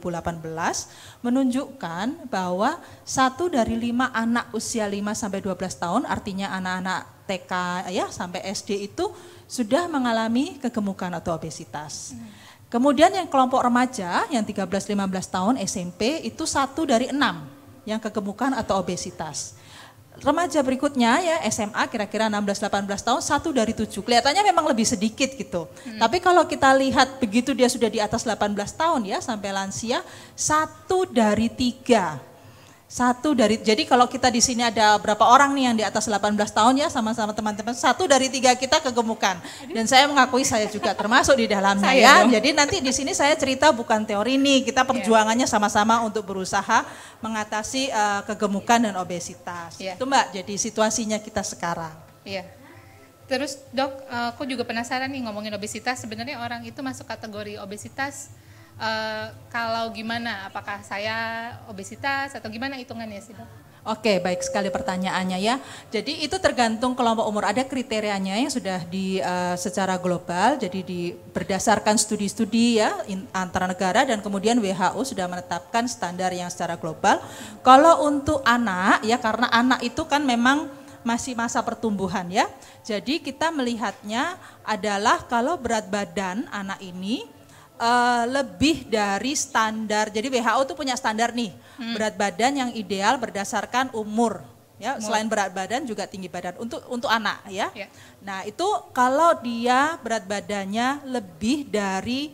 2018 menunjukkan bahwa 1 dari 5 anak usia 5 sampai 12 tahun, artinya anak-anak TK ya sampai SD itu sudah mengalami kegemukan atau obesitas. Kemudian yang kelompok remaja yang 13-15 tahun SMP itu 1 dari 6 yang kegemukan atau obesitas. Remaja berikutnya ya SMA kira-kira 16-18 tahun 1 dari 7. Kelihatannya memang lebih sedikit gitu. Tapi kalau kita lihat begitu dia sudah di atas 18 tahun ya sampai lansia 1 dari 3. Jadi kalau kita di sini ada berapa orang nih yang di atas 18 tahun ya sama-sama teman-teman 1 dari 3 kita kegemukan. Dan saya mengakui saya juga termasuk di dalamnya ya. Jadi nanti di sini saya cerita bukan teori nih, kita perjuangannya sama-sama untuk berusaha mengatasi kegemukan dan obesitas. Itu Mbak, jadi situasinya kita sekarang. Iya. Terus Dok, aku juga penasaran nih ngomongin obesitas, sebenarnya orang itu masuk kategori obesitas kalau gimana, apakah saya obesitas atau gimana hitungannya sih Dok? Oke, baik sekali pertanyaannya ya. Jadi itu tergantung kelompok umur, ada kriterianya yang sudah secara global, jadi berdasarkan studi-studi ya antara negara dan kemudian WHO sudah menetapkan standar yang secara global. Kalau untuk anak ya, karena anak itu kan memang masih masa pertumbuhan ya. Jadi kita melihatnya adalah kalau berat badan anak ini lebih dari standar. Jadi WHO tuh punya standar nih, berat badan yang ideal berdasarkan umur. Ya, selain berat badan juga tinggi badan untuk anak ya. Nah, itu kalau dia berat badannya lebih dari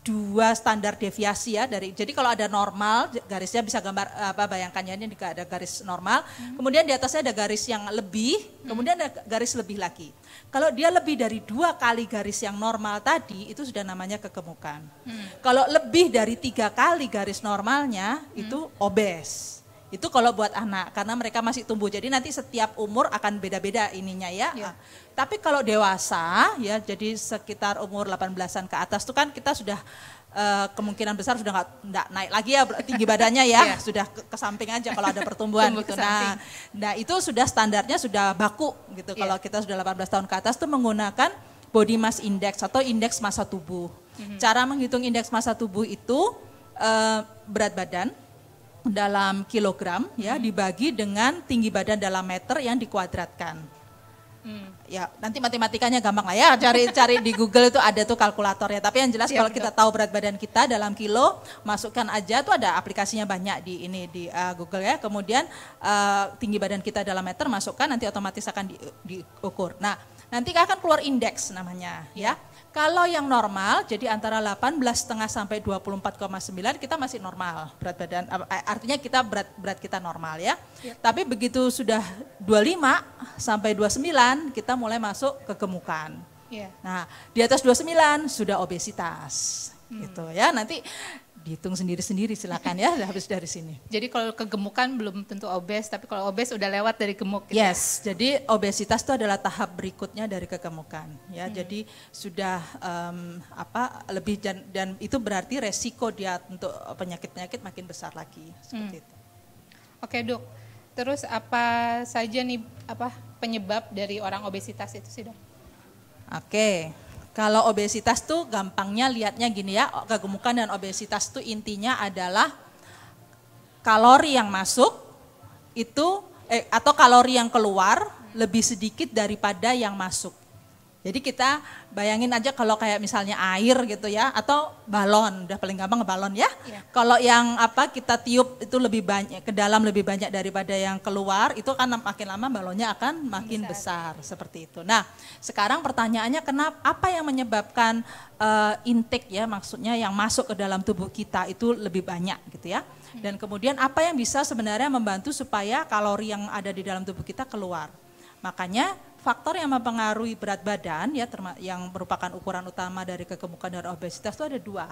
2 standar deviasi ya dari. Jadi kalau ada normal, garisnya bisa gambar bayangkannya ini ada garis normal, kemudian di atasnya ada garis yang lebih, kemudian ada garis lebih lagi. Kalau dia lebih dari 2 kali garis yang normal tadi, itu sudah namanya kegemukan. Kalau lebih dari 3 kali garis normalnya, itu obes. Itu kalau buat anak, karena mereka masih tumbuh. Jadi nanti setiap umur akan beda-beda ininya ya. Tapi kalau dewasa, ya jadi sekitar umur 18-an ke atas itu kan kita sudah kemungkinan besar sudah nggak naik lagi ya tinggi badannya ya, sudah ke samping aja kalau ada pertumbuhan gitu. Nah itu sudah standarnya sudah baku gitu. Kalau kita sudah 18 tahun ke atas tuh menggunakan body mass index atau indeks massa tubuh. Cara menghitung indeks massa tubuh itu berat badan dalam kilogram ya dibagi dengan tinggi badan dalam meter yang dikuadratkan. Ya nanti matematikanya gampang lah ya, cari di Google itu ada tuh kalkulatornya. Tapi yang jelas kalau kita tahu berat badan kita dalam kilo, masukkan aja tuh ada aplikasinya banyak di Google ya. Kemudian tinggi badan kita dalam meter masukkan, nanti otomatis akan diukur. Nah nanti akan keluar indeks namanya ya. Kalau yang normal, jadi antara 18,5 sampai 24,9 kita masih normal berat badan. Artinya kita berat kita normal ya. Tapi begitu sudah 25 sampai 29 kita mulai masuk kegemukan. Nah di atas 29 sudah obesitas, gitu ya. Nanti dihitung sendiri-sendiri silakan ya, habis dari sini. Jadi kalau kegemukan belum tentu obes, tapi kalau obes udah lewat dari gemuk. Gitu yes, jadi obesitas itu adalah tahap berikutnya dari kegemukan. Ya, jadi sudah lebih dan itu berarti resiko dia untuk penyakit-penyakit makin besar lagi seperti itu. Oke Dok, terus apa saja nih penyebab dari orang obesitas itu sih Dok? Oke. Kalau obesitas tuh gampangnya lihatnya gini ya, kegemukan dan obesitas tuh intinya adalah kalori yang masuk itu atau kalori yang keluar lebih sedikit daripada yang masuk. Jadi kita bayangin aja kalau kayak misalnya air gitu ya, atau balon, udah paling gampang balon ya. Kalau yang kita tiup itu lebih banyak ke dalam lebih banyak daripada yang keluar, itu kan makin lama balonnya akan makin besar seperti itu. Nah, sekarang pertanyaannya apa yang menyebabkan intake ya, maksudnya yang masuk ke dalam tubuh kita itu lebih banyak gitu ya. Dan kemudian apa yang bisa sebenarnya membantu supaya kalori yang ada di dalam tubuh kita keluar. Makanya faktor yang mempengaruhi berat badan ya yang merupakan ukuran utama dari kegemukan dan obesitas itu ada 2.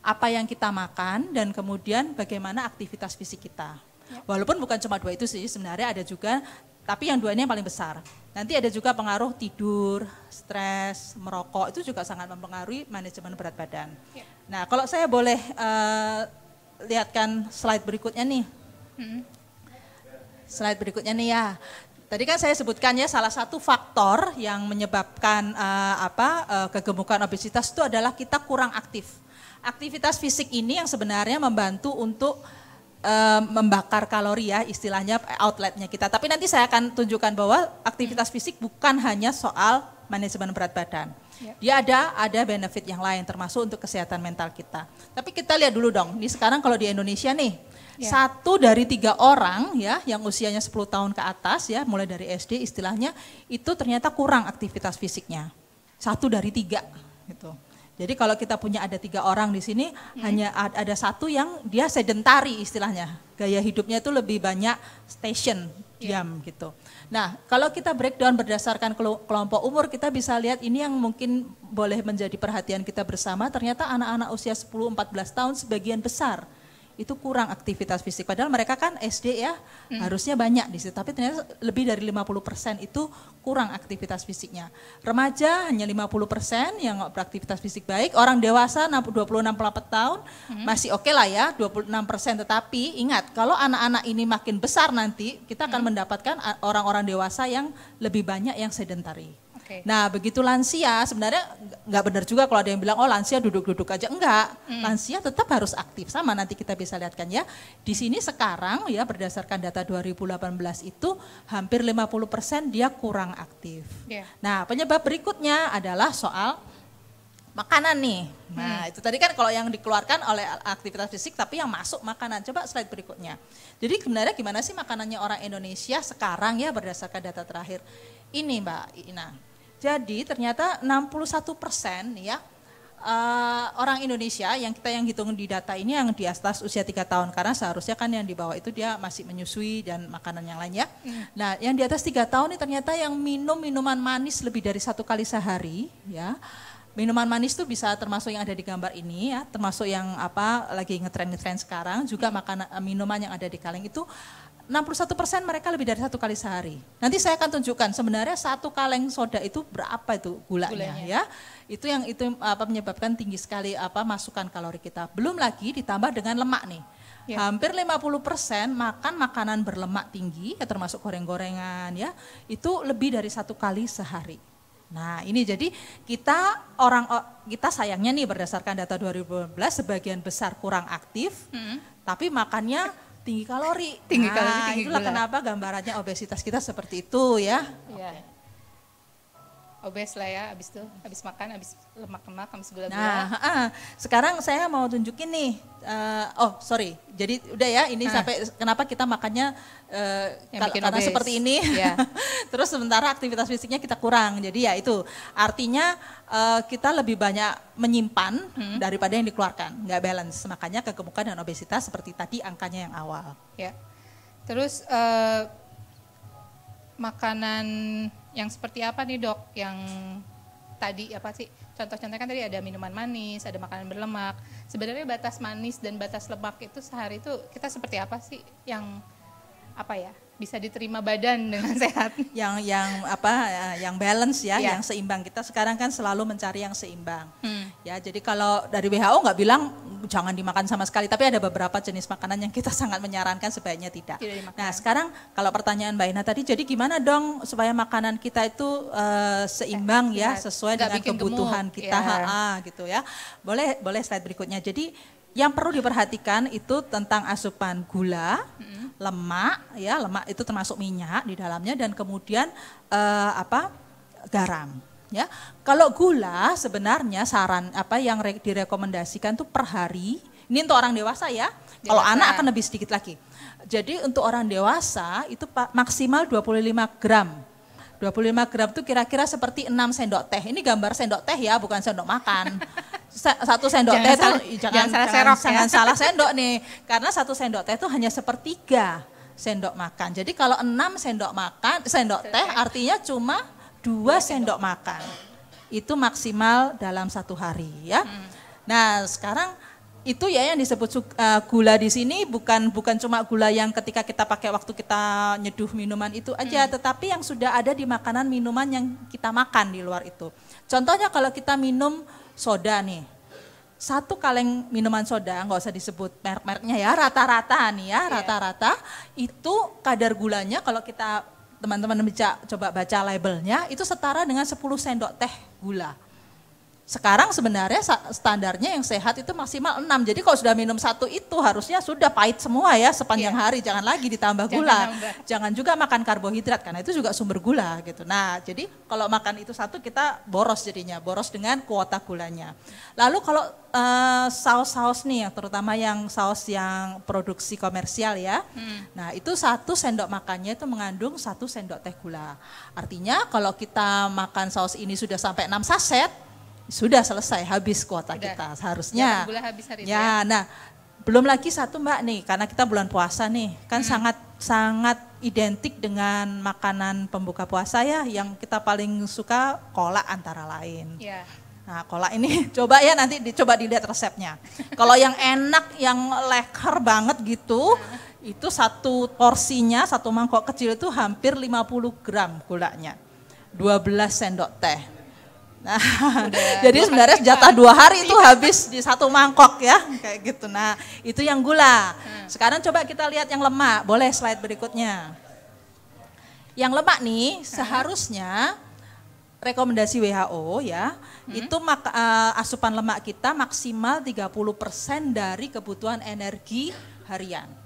Apa yang kita makan dan kemudian bagaimana aktivitas fisik kita. Walaupun bukan cuma 2 itu sih, sebenarnya ada juga, tapi yang 2 ini yang paling besar. Nanti ada juga pengaruh tidur, stres, merokok, itu juga sangat mempengaruhi manajemen berat badan. Nah, kalau saya boleh lihatkan slide berikutnya nih. Slide berikutnya nih ya. Tadi kan saya sebutkan ya salah satu faktor yang menyebabkan kegemukan obesitas itu adalah kita kurang aktif. Aktivitas fisik ini yang sebenarnya membantu untuk membakar kalori ya, istilahnya outletnya kita. Tapi nanti saya akan tunjukkan bahwa aktivitas fisik bukan hanya soal manajemen berat badan. Dia ada benefit yang lain termasuk untuk kesehatan mental kita. Tapi kita lihat dulu dong, ini sekarang kalau di Indonesia nih, 1 dari 3 orang ya yang usianya 10 tahun ke atas ya, mulai dari SD istilahnya, itu ternyata kurang aktivitas fisiknya. 1 dari 3 gitu. Jadi kalau kita punya ada 3 orang di sini, hanya ada 1 yang dia sedentari istilahnya. Gaya hidupnya itu lebih banyak station, diam gitu. Nah kalau kita breakdown berdasarkan kelompok umur, kita bisa lihat ini yang mungkin boleh menjadi perhatian kita bersama. Ternyata anak-anak usia 10-14 tahun sebagian besar itu kurang aktivitas fisik. Padahal mereka kan SD ya, harusnya banyak di situ. Tapi ternyata lebih dari 50% itu kurang aktivitas fisiknya. Remaja hanya 50% yang beraktivitas fisik baik. Orang dewasa 26-48 tahun masih oke lah ya, 26%. Tetapi ingat, kalau anak-anak ini makin besar nanti, kita akan mendapatkan orang-orang dewasa yang lebih banyak yang sedentary. Nah begitu lansia, sebenarnya nggak benar juga kalau ada yang bilang oh lansia duduk-duduk aja, enggak, lansia tetap harus aktif, sama nanti kita bisa lihatkan ya. Di sini sekarang ya berdasarkan data 2018 itu hampir 50% dia kurang aktif. Nah penyebab berikutnya adalah soal makanan nih. Nah itu tadi kan kalau yang dikeluarkan oleh aktivitas fisik tapi yang masuk makanan. Coba slide berikutnya. Jadi sebenarnya gimana sih makanannya orang Indonesia sekarang ya berdasarkan data terakhir ini Mbak Ina. Jadi ternyata 61% ya orang Indonesia yang hitung di data ini yang di atas usia 3 tahun, karena seharusnya kan yang di bawah itu dia masih menyusui dan makanan yang lainnya. Nah yang di atas 3 tahun ini ternyata yang minum minuman manis lebih dari 1 kali sehari ya. Minuman manis itu bisa termasuk yang ada di gambar ini ya, termasuk yang lagi ngetren sekarang, juga makanan minuman yang ada di kaleng itu 61% mereka lebih dari 1 kali sehari. Nanti saya akan tunjukkan sebenarnya 1 kaleng soda itu berapa itu gulanya ya. Itu yang menyebabkan tinggi sekali masukan kalori kita. Belum lagi ditambah dengan lemak nih. Hampir 50% makan makanan berlemak tinggi ya, termasuk goreng-gorengan ya. Itu lebih dari 1 kali sehari. Nah ini jadi kita sayangnya nih berdasarkan data 2012 sebagian besar kurang aktif, tapi makannya tinggi kalori. Tinggi itulah gula. Kenapa gambarannya obesitas kita seperti itu ya. Obes lah ya, habis makan, habis lemak-lemak, habis gula-gula. Nah, sekarang saya mau tunjukin nih. Jadi udah ya, ini sampai kenapa kita makannya karena seperti ini. Terus sementara aktivitas fisiknya kita kurang. Jadi ya itu artinya kita lebih banyak menyimpan daripada yang dikeluarkan, nggak balance. Makanya kegemukan dan obesitas seperti tadi angkanya yang awal. Ya. Terus makanan yang seperti apa nih dok? Yang tadi apa sih? Contoh-contohnya kan tadi ada minuman manis, ada makanan berlemak. Sebenarnya batas manis dan batas lemak itu sehari itu kita seperti apa sih yang bisa diterima badan dengan sehat? Yang balance ya, yang seimbang. Kita sekarang kan selalu mencari yang seimbang. Ya, jadi kalau dari WHO nggak bilang jangan dimakan sama sekali, tapi ada beberapa jenis makanan yang kita sangat menyarankan sebaiknya tidak. Nah, sekarang kalau pertanyaan Mbak Ina tadi, jadi gimana dong supaya makanan kita itu seimbang ya, sesuai dengan kebutuhan gemuk, kita, gitu ya. Boleh slide berikutnya. Jadi yang perlu diperhatikan itu tentang asupan gula, lemak ya, lemak itu termasuk minyak di dalamnya, dan kemudian garam. Ya, kalau gula sebenarnya saran yang direkomendasikan tuh per hari. Ini untuk orang dewasa ya. Kalau anak akan lebih sedikit lagi. Jadi untuk orang dewasa itu maksimal 25 gram. 25 gram itu kira-kira seperti 6 sendok teh. Ini gambar sendok teh ya, bukan sendok makan. 1 sendok teh itu jangan salah sendok nih. Karena 1 sendok teh itu hanya sepertiga sendok makan. Jadi kalau 6 sendok teh artinya cuma 2 sendok makan, itu maksimal dalam 1 hari ya. Nah sekarang itu ya yang disebut gula di sini bukan cuma gula yang ketika kita pakai waktu kita nyeduh minuman itu aja, tetapi yang sudah ada di makanan minuman yang kita makan di luar itu. Contohnya kalau kita minum soda nih, 1 kaleng minuman soda, nggak usah disebut merek-mereknya ya, rata-rata nih ya, rata-rata itu kadar gulanya kalau kita teman-teman coba baca labelnya itu setara dengan 10 sendok teh gula. Sekarang sebenarnya standarnya yang sehat itu maksimal 6. Jadi kalau sudah minum 1 itu harusnya sudah pahit semua ya sepanjang hari. Jangan lagi ditambah gula. Jangan juga makan karbohidrat karena itu juga sumber gula gitu. Nah jadi kalau makan itu 1 kita boros jadinya. Boros dengan kuota gulanya. Lalu kalau saus-saus nih, terutama yang saus yang produksi komersial ya. Nah itu 1 sendok makannya itu mengandung 1 sendok teh gula. Artinya kalau kita makan saus ini sudah sampai 6 saset, sudah selesai, habis kuota kita seharusnya. Gula habis hari ya, nah belum lagi 1 Mbak nih, karena kita bulan puasa nih, kan sangat identik dengan makanan pembuka puasa ya, yang kita paling suka kolak antara lain. Ya. Nah kolak ini coba ya nanti dicoba dilihat resepnya. Kalau yang enak, yang leker banget gitu, itu 1 porsinya, 1 mangkok kecil itu hampir 50 gram gulanya, 12 sendok teh. Nah, jadi sebenarnya jatah 2 hari itu habis di 1 mangkok ya, kayak gitu. Nah, itu yang gula. Sekarang coba kita lihat yang lemak. Boleh slide berikutnya. Yang lemak nih seharusnya rekomendasi WHO ya, itu asupan lemak kita maksimal 30% dari kebutuhan energi harian.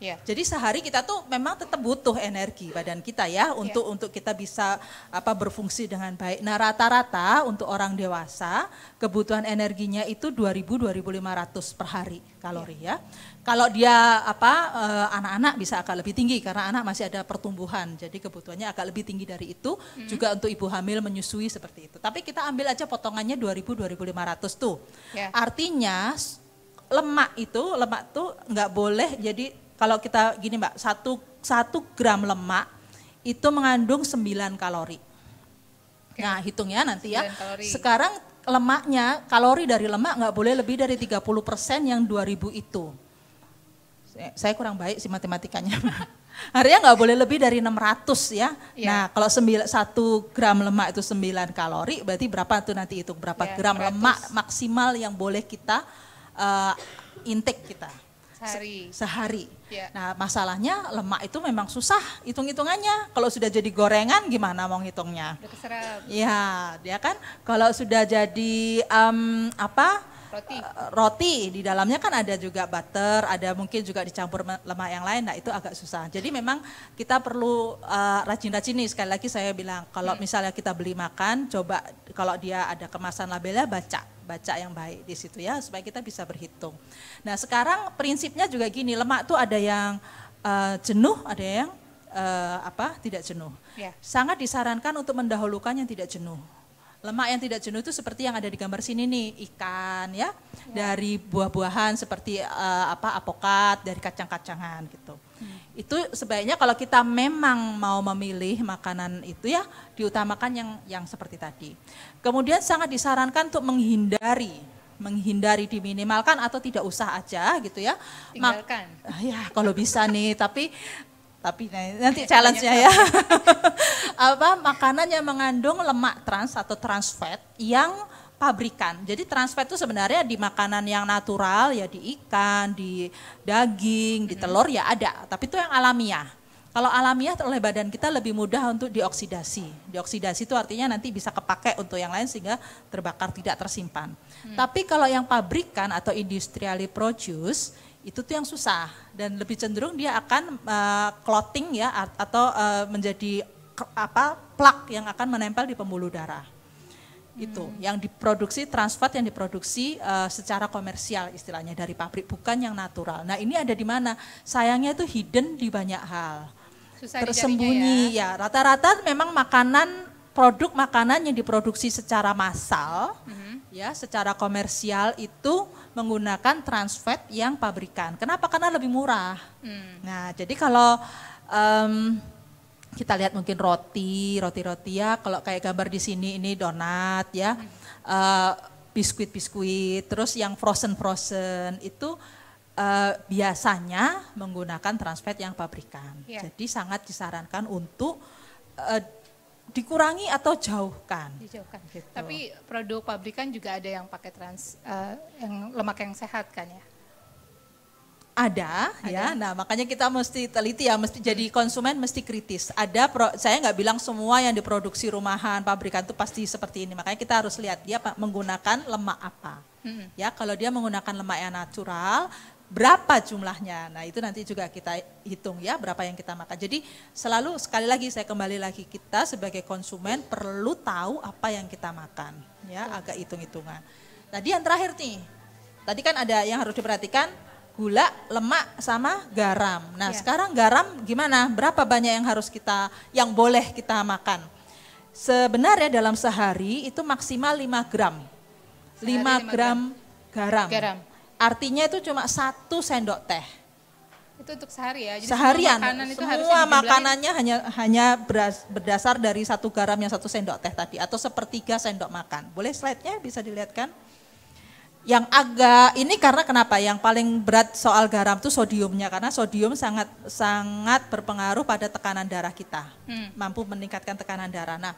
Ya. Jadi sehari kita tuh memang tetap butuh energi badan kita ya untuk kita bisa berfungsi dengan baik. Nah rata-rata untuk orang dewasa kebutuhan energinya itu 2.000-2.500 per hari kalori ya. Kalau dia anak-anak bisa agak lebih tinggi karena anak masih ada pertumbuhan. Jadi kebutuhannya agak lebih tinggi dari itu. Juga untuk ibu hamil menyusui seperti itu. Tapi kita ambil aja potongannya 2.000-2.500 tuh. Ya. Artinya lemak tuh nggak boleh jadi. Kalau kita gini Mbak, 1 gram lemak itu mengandung 9 kalori. Okay. Nah hitungnya nanti ya, kalori. Sekarang lemaknya, kalori dari lemak nggak boleh lebih dari 30% yang 2000 itu. Saya kurang baik sih matematikanya. Artinya nggak boleh lebih dari 600 ya. Nah kalau 1 gram lemak itu 9 kalori, berarti berapa tuh nanti hitung berapa gram 100. Lemak maksimal yang boleh kita intake kita. Sehari. Ya. Nah masalahnya lemak itu memang susah hitung-hitungannya. Kalau sudah jadi gorengan gimana mau ngitungnya? Ya, dia kan kalau sudah jadi roti di dalamnya kan ada juga butter, ada mungkin juga dicampur lemak yang lain. Nah itu agak susah. Jadi memang kita perlu rajin-rajin nih. Sekali lagi saya bilang kalau misalnya kita beli makan, coba kalau dia ada kemasan labelnya baca yang baik di situ ya supaya kita bisa berhitung. Nah sekarang prinsipnya juga gini, lemak tuh ada yang jenuh, ada yang tidak jenuh. Ya. Sangat disarankan untuk mendahulukan yang tidak jenuh. Lemak yang tidak jenuh itu seperti yang ada di gambar sini nih, ikan ya. Dari buah-buahan seperti apokat, dari kacang-kacangan gitu. Itu sebaiknya kalau kita memang mau memilih makanan itu ya diutamakan yang seperti tadi. Kemudian sangat disarankan untuk menghindari diminimalkan atau tidak usah aja gitu ya. Tinggalkan. Ya kalau bisa nih, tapi nanti challenge-nya ya. Makanan yang mengandung lemak trans atau trans fat yang pabrikan. Jadi trans fat itu sebenarnya di makanan yang natural ya, di ikan, di daging, di telur ya ada, tapi itu yang alamiah. Kalau alamiah oleh badan kita lebih mudah untuk dioksidasi. Dioksidasi itu artinya nanti bisa kepakai untuk yang lain sehingga terbakar, tidak tersimpan. Tapi kalau yang pabrikan atau industrially produced itu tuh yang susah dan lebih cenderung dia akan clotting ya atau menjadi plak yang akan menempel di pembuluh darah. Itu yang diproduksi trans fat yang diproduksi secara komersial istilahnya dari pabrik, bukan yang natural. Nah ini ada di mana? Sayangnya itu hidden di banyak hal. Susah tersembunyi ya. Rata-rata memang produk makanan yang diproduksi secara massal ya, secara komersial itu menggunakan trans fat yang pabrikan. Kenapa? Karena lebih murah. Nah, jadi kalau kita lihat mungkin roti ya, kalau kayak gambar di sini ini donat ya, biskuit, terus yang frozen itu biasanya menggunakan trans fat yang pabrikan. Yeah. Jadi sangat disarankan untuk dikurangi atau dijauhkan. Gitu. Tapi produk pabrikan juga ada yang pakai yang lemak yang sehat kan ya? Ada, ya. Nah, makanya kita mesti teliti ya, mesti jadi konsumen mesti kritis. Saya nggak bilang semua yang diproduksi rumahan, pabrikan itu pasti seperti ini. Makanya kita harus lihat dia menggunakan lemak apa. Ya, kalau dia menggunakan lemak yang natural, berapa jumlahnya. Nah, itu nanti juga kita hitung ya, berapa yang kita makan. Jadi selalu sekali lagi saya kembali lagi, kita sebagai konsumen perlu tahu apa yang kita makan, ya, agak hitung-hitungan. Tadi yang terakhir nih. Tadi kan ada yang harus diperhatikan, gula, lemak, sama garam. Nah, sekarang garam gimana? Berapa banyak yang boleh kita makan? Sebenarnya dalam sehari itu maksimal 5 gram. 5 gram garam. Artinya itu cuma 1 sendok teh. Itu untuk sehari ya? Jadi seharian, semua makanannya hanya berdasar dari 1 garam yang 1 sendok teh tadi. Atau 1/3 sendok makan. Boleh slide-nya bisa dilihatkan? Yang agak ini karena kenapa? Yang paling berat soal garam itu sodiumnya, karena sodium sangat berpengaruh pada tekanan darah kita, mampu meningkatkan tekanan darah. Nah,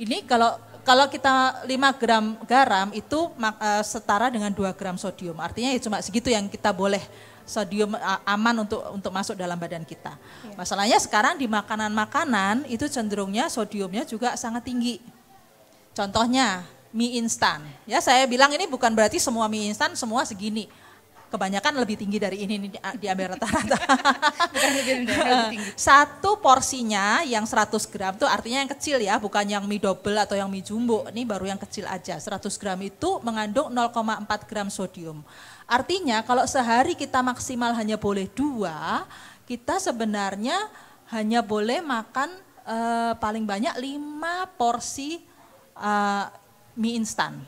ini kalau kita 5 gram garam itu setara dengan 2 gram sodium, artinya ya cuma segitu yang kita boleh sodium aman untuk masuk dalam badan kita. Masalahnya sekarang di makanan-makanan itu cenderungnya sodiumnya juga sangat tinggi. Contohnya mie instan. Ya, saya bilang ini bukan berarti semua mie instan semua segini. Kebanyakan lebih tinggi dari ini diambil rata-rata. lebih tinggi. Satu porsinya yang 100 gram itu artinya yang kecil ya, bukan yang mie double atau yang mie jumbo. Ini baru yang kecil aja. 100 gram itu mengandung 0,4 gram sodium. Artinya kalau sehari kita maksimal hanya boleh 2, kita sebenarnya hanya boleh makan paling banyak 5 porsi mie instan.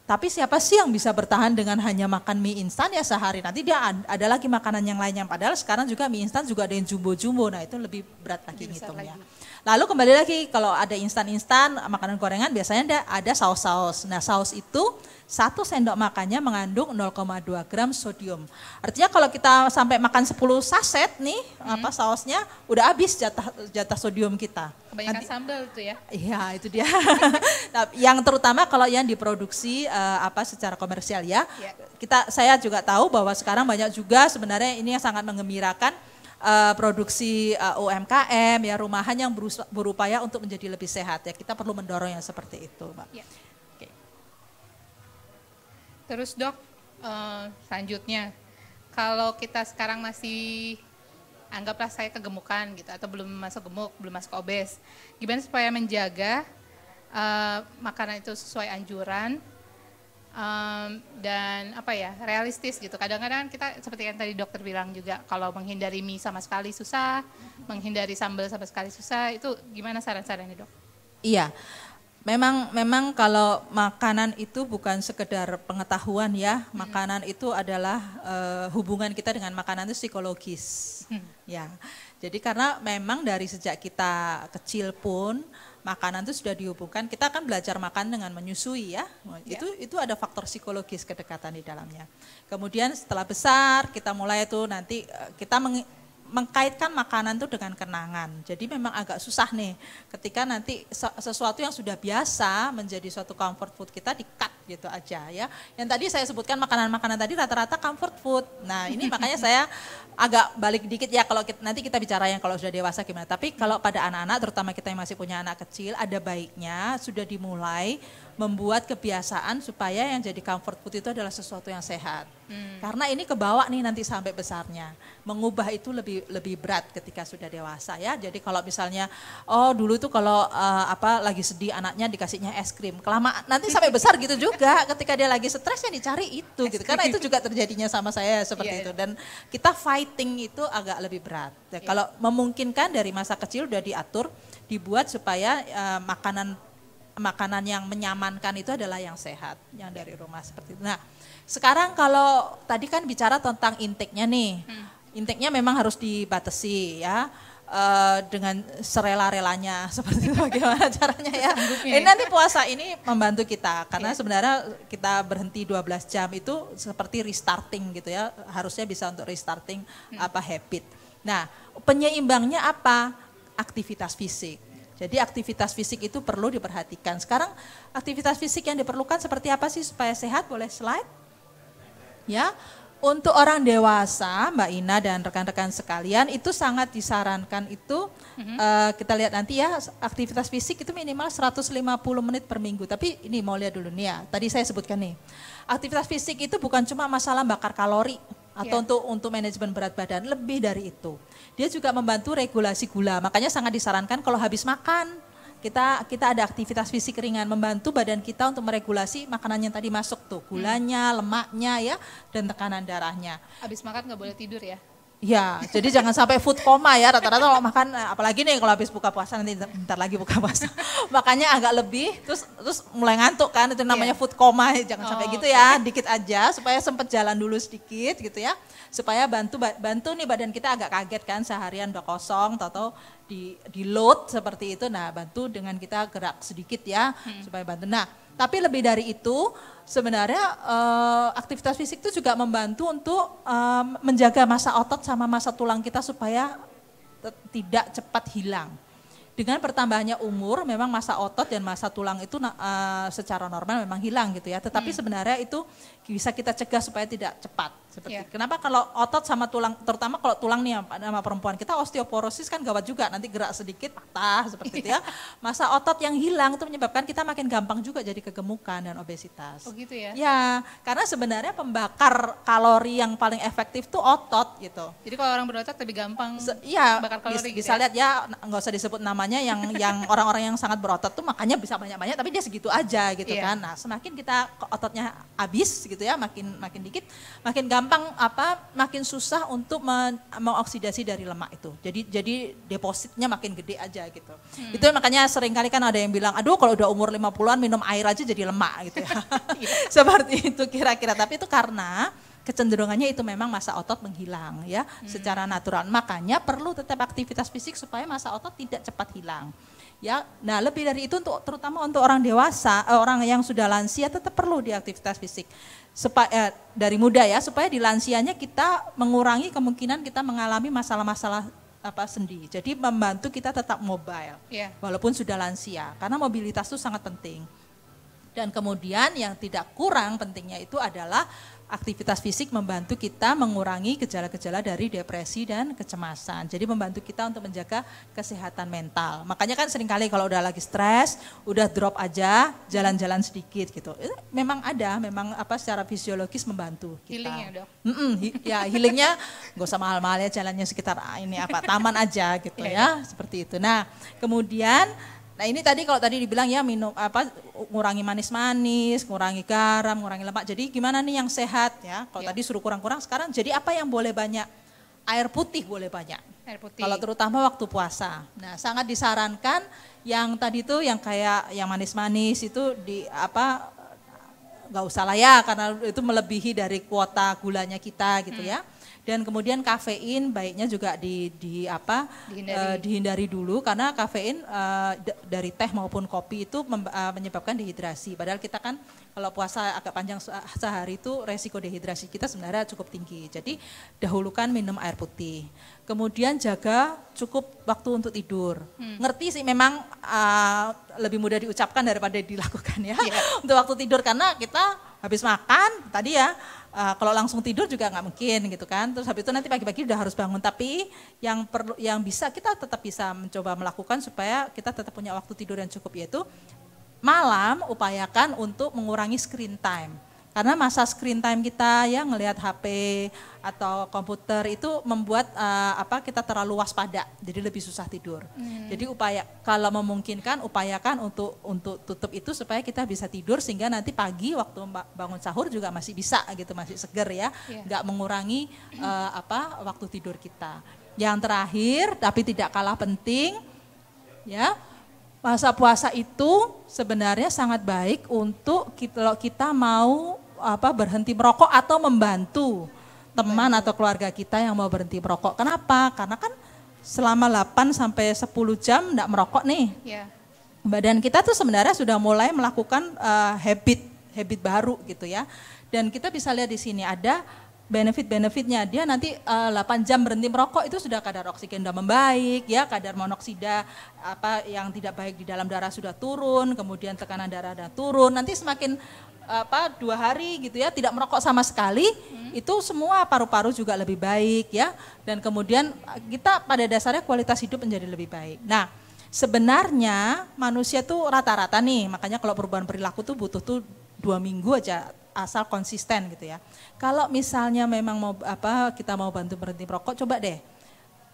Tapi siapa sih yang bisa bertahan dengan hanya makan mie instan ya sehari? Nanti dia ada lagi makanan yang lainnya. Padahal sekarang juga mie instan juga ada yang jumbo-jumbo. Nah, itu lebih berat lagi ngitungnya. Lalu kembali lagi, kalau ada instan-instan makanan gorengan biasanya ada saus-saus. Nah, saus itu 1 sendok makannya mengandung 0,2 gram sodium. Artinya kalau kita sampai makan 10 saset nih, sausnya udah habis jatah sodium kita. Kebanyakan sambal itu ya? Iya, itu dia. Nah, yang terutama kalau yang diproduksi secara komersial ya. Saya juga tahu bahwa sekarang banyak juga sebenarnya ini yang sangat menggembirakan, produksi UMKM ya, rumahan yang berupaya untuk menjadi lebih sehat ya. Kita perlu mendorong yang seperti itu, Mbak. Ya. Terus Dok, selanjutnya kalau kita sekarang masih anggaplah saya kegemukan gitu atau belum masuk gemuk, belum masuk obes, gimana supaya menjaga makanan itu sesuai anjuran dan realistis gitu. Kadang-kadang kita seperti yang tadi dokter bilang juga, kalau menghindari mie sama sekali susah, menghindari sambal sama sekali susah, itu gimana saran-sarannya Dok? Iya. Memang kalau makanan itu bukan sekedar pengetahuan ya, makanan itu adalah hubungan kita dengan makanan itu psikologis. Ya. Jadi karena memang dari sejak kita kecil pun makanan itu sudah dihubungkan, kita akan belajar makan dengan menyusui ya. Itu ada faktor psikologis kedekatan di dalamnya. Kemudian setelah besar kita mulai itu nanti kita mengkaitkan makanan itu dengan kenangan. Jadi memang agak susah nih ketika nanti sesuatu yang sudah biasa menjadi suatu comfort food kita di-cut gitu aja ya. Yang tadi saya sebutkan makanan-makanan tadi rata-rata comfort food. Nah, ini makanya saya agak balik dikit ya, kalau nanti kita bicara yang kalau sudah dewasa gimana. Tapi kalau pada anak-anak, terutama kita yang masih punya anak kecil, ada baiknya sudah dimulai membuat kebiasaan supaya yang jadi comfort food itu adalah sesuatu yang sehat. Karena ini kebawa nih nanti sampai besarnya. Mengubah itu lebih berat ketika sudah dewasa ya. Jadi kalau misalnya dulu tuh kalau lagi sedih anaknya dikasihnya es krim. Kelamaan nanti sampai besar gitu juga, ketika dia lagi stres yang dicari itu gitu. Karena itu juga terjadinya sama saya seperti itu. Dan kita fighting itu agak lebih berat. Ya, kalau memungkinkan dari masa kecil udah diatur, dibuat supaya makanan yang menyamankan itu adalah yang sehat, yang dari rumah seperti itu. Nah, sekarang kalau tadi kan bicara tentang intake-nya nih, intake-nya memang harus dibatasi ya, dengan serela-relanya seperti itu. Bagaimana caranya ya? Ini nanti puasa ini membantu kita, karena sebenarnya kita berhenti 12 jam itu seperti restarting gitu ya, harusnya bisa untuk restarting habit. Nah, penyeimbangnya apa? Aktivitas fisik. Jadi aktivitas fisik itu perlu diperhatikan. Sekarang aktivitas fisik yang diperlukan seperti apa sih supaya sehat? Boleh slide? Ya, Untuk orang dewasa, Mbak Ina dan rekan-rekan sekalian, itu sangat disarankan itu kita lihat nanti ya, aktivitas fisik itu minimal 150 menit per minggu. Tapi ini mau lihat dulu nih ya, tadi saya sebutkan nih, aktivitas fisik itu bukan cuma masalah bakar kalori atau untuk manajemen berat badan, lebih dari itu. Dia juga membantu regulasi gula, makanya sangat disarankan kalau habis makan, kita ada aktivitas fisik ringan, membantu badan kita untuk meregulasi makanan yang tadi masuk tuh, gulanya, lemaknya ya, dan tekanan darahnya. Habis makan nggak boleh tidur ya? Ya, jadi jangan sampai food coma ya, rata-rata kalau makan, apalagi nih kalau habis buka puasa, nanti bentar lagi buka puasa, makannya agak lebih, terus mulai ngantuk kan, itu namanya food coma, jangan sampai gitu ya, dikit aja, supaya sempat jalan dulu sedikit gitu ya, supaya bantu nih badan kita agak kaget kan, seharian udah kosong, tahu-tahu di load seperti itu, nah bantu dengan kita gerak sedikit ya, supaya bantu. Nah, tapi lebih dari itu, sebenarnya aktivitas fisik itu juga membantu untuk menjaga massa otot sama massa tulang kita supaya tidak cepat hilang. Dengan bertambahnya umur, memang massa otot dan massa tulang itu secara normal memang hilang gitu ya. Tetapi sebenarnya itu bisa kita cegah supaya tidak cepat. Kenapa kalau otot sama tulang, terutama kalau tulang nih sama perempuan, kita osteoporosis kan gawat juga, nanti gerak sedikit patah seperti itu ya. Massa otot yang hilang itu menyebabkan kita makin gampang juga jadi kegemukan dan obesitas. Oh gitu ya? Ya, karena sebenarnya pembakar kalori yang paling efektif tuh otot gitu. Jadi kalau orang berotot lebih gampang bakar kalori gitu bisa lihat ya, nggak usah disebut namanya, yang orang-orang yang sangat berotot tuh makannya bisa banyak-banyak, tapi dia segitu aja gitu kan. Nah, semakin kita ototnya habis gitu ya, makin dikit, makin gampang makin susah untuk mengoksidasi dari lemak itu. Jadi depositnya makin gede aja gitu. Itu makanya seringkali kan ada yang bilang, aduh kalau udah umur 50-an minum air aja jadi lemak gitu ya. Seperti itu kira-kira, tapi itu karena kecenderungannya itu memang massa otot menghilang ya secara natural. Makanya perlu tetap aktivitas fisik supaya massa otot tidak cepat hilang. Ya, nah lebih dari itu terutama untuk orang dewasa, orang yang sudah lansia tetap perlu di aktivitas fisik dari muda ya, supaya di lansianya kita mengurangi kemungkinan kita mengalami masalah-masalah sendi. Jadi membantu kita tetap mobile walaupun sudah lansia, karena mobilitas itu sangat penting. Dan kemudian yang tidak kurang pentingnya itu adalah aktivitas fisik membantu kita mengurangi gejala-gejala dari depresi dan kecemasan. Jadi membantu kita untuk menjaga kesehatan mental. Makanya kan seringkali kalau udah lagi stres, udah drop aja, jalan-jalan sedikit gitu. Itu memang secara fisiologis membantu kita. Healing ya dok? Healingnya nggak usah mahal-mahal ya, jalannya sekitar taman aja gitu ya, seperti itu. Nah kemudian, ini kalau tadi dibilang ya ngurangi manis-manis, ngurangi garam, ngurangi lemak. Jadi gimana nih yang sehat ya? Kalau tadi suruh kurang-kurang, sekarang jadi apa yang boleh banyak? Air putih boleh banyak. Air putih. Kalau terutama waktu puasa. Nah, sangat disarankan yang tadi tuh yang kayak yang manis-manis itu nggak usah lah ya, karena itu melebihi dari kuota gulanya kita gitu ya. Dan kemudian kafein baiknya juga dihindari dulu, karena kafein dari teh maupun kopi itu menyebabkan dehidrasi. Padahal kita kan kalau puasa agak panjang sehari itu resiko dehidrasi kita sebenarnya cukup tinggi. Jadi dahulukan minum air putih. Kemudian jaga cukup waktu untuk tidur. Ngerti sih memang lebih mudah diucapkan daripada dilakukan ya. Untuk waktu tidur, karena kita habis makan tadi ya, kalau langsung tidur juga nggak mungkin gitu kan. Terus habis itu nanti pagi-pagi udah harus bangun. Tapi yang bisa kita tetap bisa mencoba melakukan supaya kita tetap punya waktu tidur yang cukup, yaitu malam upayakan untuk mengurangi screen time. Karena masa screen time kita ya ngelihat HP atau komputer itu membuat kita terlalu waspada, jadi lebih susah tidur. Jadi kalau memungkinkan upayakan untuk tutup itu supaya kita bisa tidur, sehingga nanti pagi waktu bangun sahur juga masih bisa gitu, masih seger ya, nggak mengurangi waktu tidur kita. Yang terakhir tapi tidak kalah penting ya, masa puasa itu sebenarnya sangat baik untuk kita mau berhenti merokok atau membantu teman atau keluarga kita yang mau berhenti merokok. Kenapa? Karena kan selama 8 sampai 10 jam enggak merokok nih. Badan kita tuh sebenarnya sudah mulai melakukan habit baru gitu ya. Dan kita bisa lihat di sini ada benefit-benefitnya. Dia nanti 8 jam berhenti merokok itu sudah kadar oksigen sudah membaik ya, kadar monoksida yang tidak baik di dalam darah sudah turun, kemudian tekanan darah sudah turun. Nanti semakin 2 hari gitu ya, tidak merokok sama sekali, itu semua paru-paru juga lebih baik ya. Dan kemudian kita pada dasarnya kualitas hidup menjadi lebih baik. Nah, sebenarnya manusia tuh rata-rata nih, makanya kalau perubahan perilaku tuh butuh tuh 2 minggu aja asal konsisten gitu ya. Kalau misalnya memang mau kita mau bantu berhenti merokok, coba deh.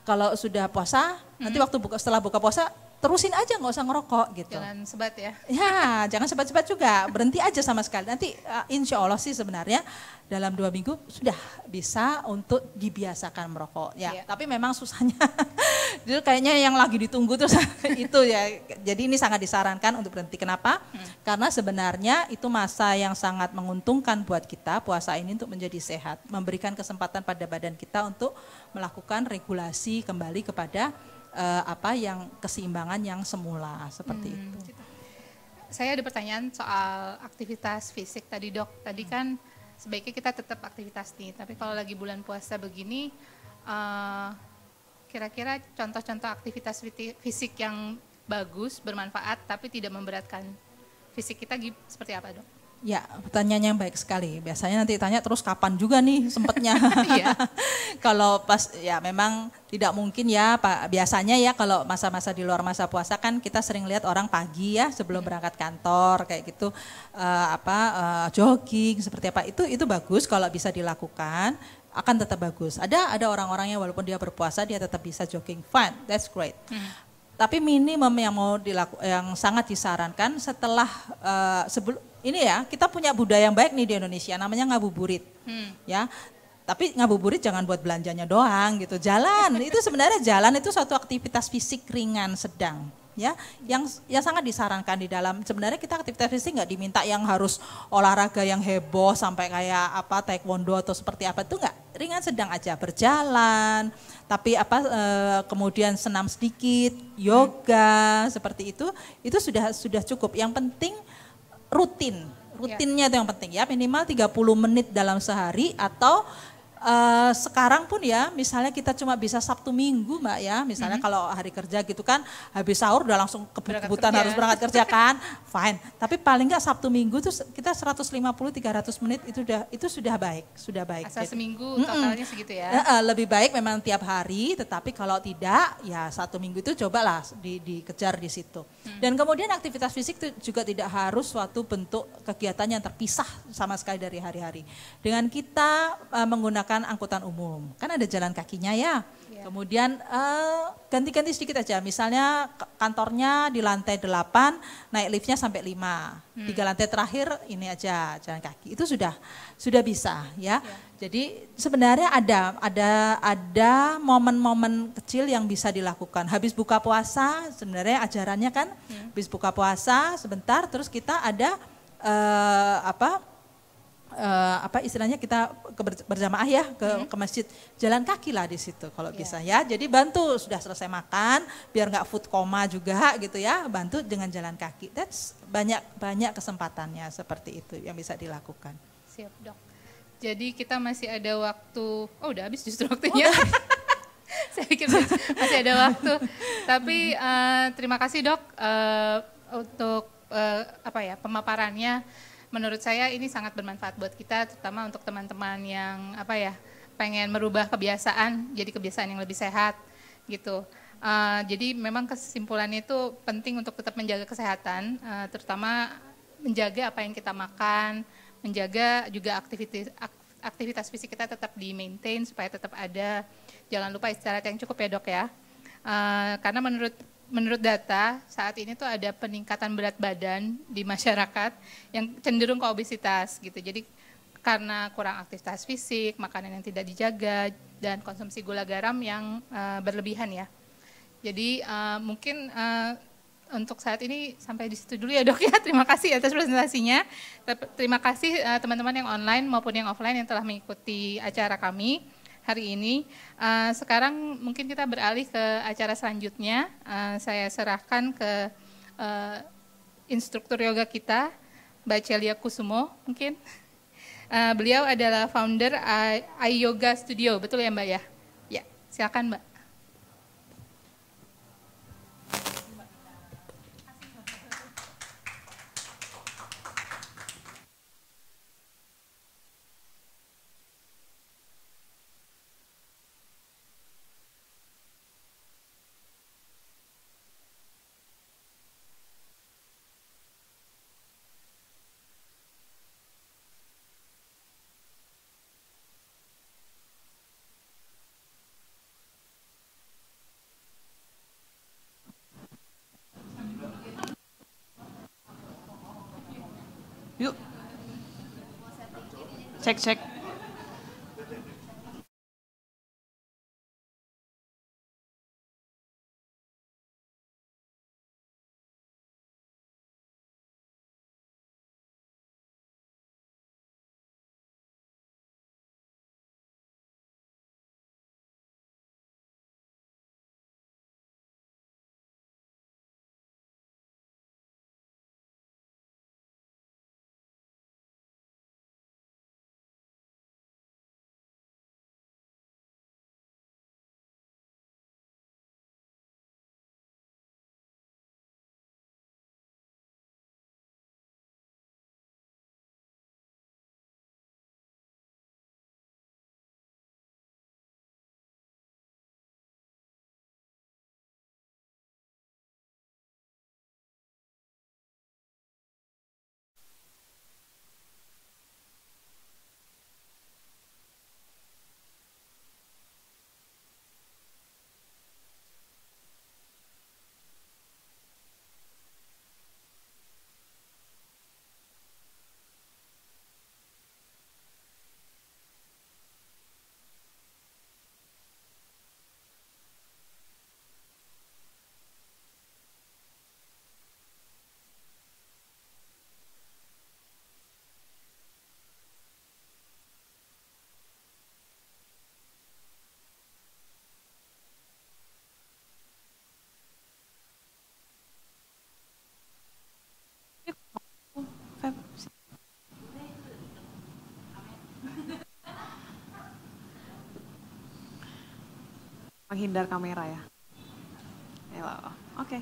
Kalau sudah puasa, nanti waktu setelah buka puasa terusin aja, nggak usah ngerokok gitu. Jangan sebat ya. Ya, jangan sebat-sebat juga, berhenti aja sama sekali. Nanti insya Allah sih sebenarnya dalam 2 minggu sudah bisa untuk dibiasakan merokok. Ya, tapi memang susahnya, jadi kayaknya yang lagi ditunggu tuh itu ya. Jadi ini sangat disarankan untuk berhenti. Kenapa? Karena sebenarnya itu masa yang sangat menguntungkan buat kita, puasa ini untuk menjadi sehat, memberikan kesempatan pada badan kita untuk melakukan regulasi kembali kepada yang keseimbangan yang semula seperti itu. Saya ada pertanyaan soal aktivitas fisik tadi Dok. Tadi kan sebaiknya kita tetap aktivitas nih, tapi kalau lagi bulan puasa begini, kira-kira contoh-contoh aktivitas fisik yang bagus, bermanfaat, tapi tidak memberatkan fisik kita seperti apa Dok? Ya, pertanyaan yang baik sekali. Biasanya nanti tanya terus kapan juga nih sempatnya. Kalau pas ya memang tidak mungkin ya Pak. Biasanya ya kalau masa-masa di luar masa puasa kan kita sering lihat orang pagi ya sebelum berangkat kantor kayak gitu jogging seperti apa. Itu bagus kalau bisa dilakukan, akan tetap bagus. Ada orang-orang yang walaupun dia berpuasa dia tetap bisa jogging, fine, that's great. Tapi minimum yang sangat disarankan setelah sebelum ini ya, kita punya budaya yang baik nih di Indonesia, namanya ngabuburit, ya. Tapi ngabuburit jangan buat belanjanya doang gitu. Jalan itu sebenarnya itu suatu aktivitas fisik ringan sedang, ya, yang sangat disarankan di dalam. Sebenarnya kita aktivitas fisik nggak diminta yang harus olahraga yang heboh sampai kayak taekwondo atau seperti apa, itu nggak, ringan sedang aja, berjalan. Tapi kemudian senam sedikit, yoga seperti itu sudah cukup. Yang penting rutinnya itu yang penting ya, minimal 30 menit dalam sehari atau sekarang pun ya misalnya kita cuma bisa Sabtu Minggu Mbak ya, misalnya kalau hari kerja gitu kan habis sahur udah langsung kebut-kebutan harus berangkat kerja kan, fine. Tapi paling enggak Sabtu Minggu tuh kita 150-300 menit itu sudah baik. Asal seminggu totalnya segitu ya. Lebih baik memang tiap hari, tetapi kalau tidak ya 1 minggu itu cobalah dikejar di situ. Dan kemudian aktivitas fisik itu juga tidak harus suatu bentuk kegiatan yang terpisah sama sekali dari hari-hari. Dengan kita menggunakan angkutan umum, kan ada jalan kakinya ya. Kemudian ganti-ganti sedikit aja, misalnya kantornya di lantai 8, naik liftnya sampai 5, 3 lantai terakhir ini aja jalan kaki, itu sudah bisa ya. Jadi sebenarnya ada momen-momen kecil yang bisa dilakukan. Habis buka puasa sebenarnya ajarannya kan, habis buka puasa sebentar terus kita ada istilahnya kita berjamaah ya ke masjid, jalan kaki lah di situ kalau bisa ya. Jadi bantu sudah selesai makan biar nggak food coma juga gitu ya, bantu dengan jalan kaki. That's banyak kesempatannya seperti itu yang bisa dilakukan. Siap Dok. Jadi kita masih ada waktu, udah habis justru waktunya. Saya pikir masih ada waktu. Tapi terima kasih Dok untuk pemaparannya. Menurut saya ini sangat bermanfaat buat kita, terutama untuk teman-teman yang pengen merubah kebiasaan jadi kebiasaan yang lebih sehat gitu. Jadi memang kesimpulannya itu penting untuk tetap menjaga kesehatan, terutama menjaga apa yang kita makan, menjaga juga aktivitas fisik kita tetap di-maintain supaya tetap ada. Jangan lupa istirahat yang cukup ya Dok ya. Karena menurut data saat ini tuh ada peningkatan berat badan di masyarakat yang cenderung ke obesitas gitu. Jadi karena kurang aktivitas fisik, makanan yang tidak dijaga, dan konsumsi gula garam yang berlebihan ya. Jadi mungkin untuk saat ini sampai di situ dulu ya Dok ya. Terima kasih atas presentasinya. Terima kasih teman-teman yang online maupun yang offline yang telah mengikuti acara kami hari ini. Sekarang mungkin kita beralih ke acara selanjutnya. Saya serahkan ke instruktur yoga kita, Mbak Celia Kusumo mungkin. Beliau adalah founder iYoga Studio, betul ya Mbak ya? Ya, silakan Mbak. Yuk. Cek. Feb. Menghindar kamera ya. Hello. Oke.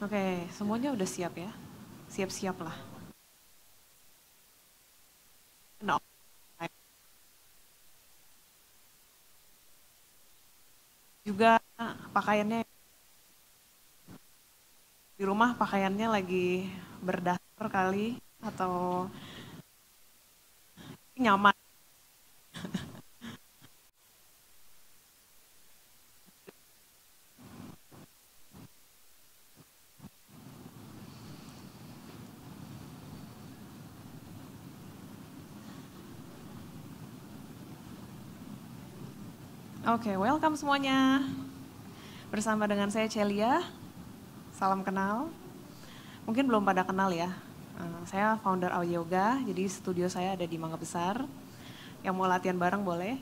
Oke, semuanya udah siap ya. Siap-siap lah. No. Juga pakaiannya di rumah, pakaiannya lagi berdasar kali atau nyaman. Oke, welcome semuanya. Bersama dengan saya Celia. Salam kenal. Mungkin belum pada kenal ya. Saya founder Awi Yoga, jadi studio saya ada di Mangga Besar. Yang mau latihan bareng boleh.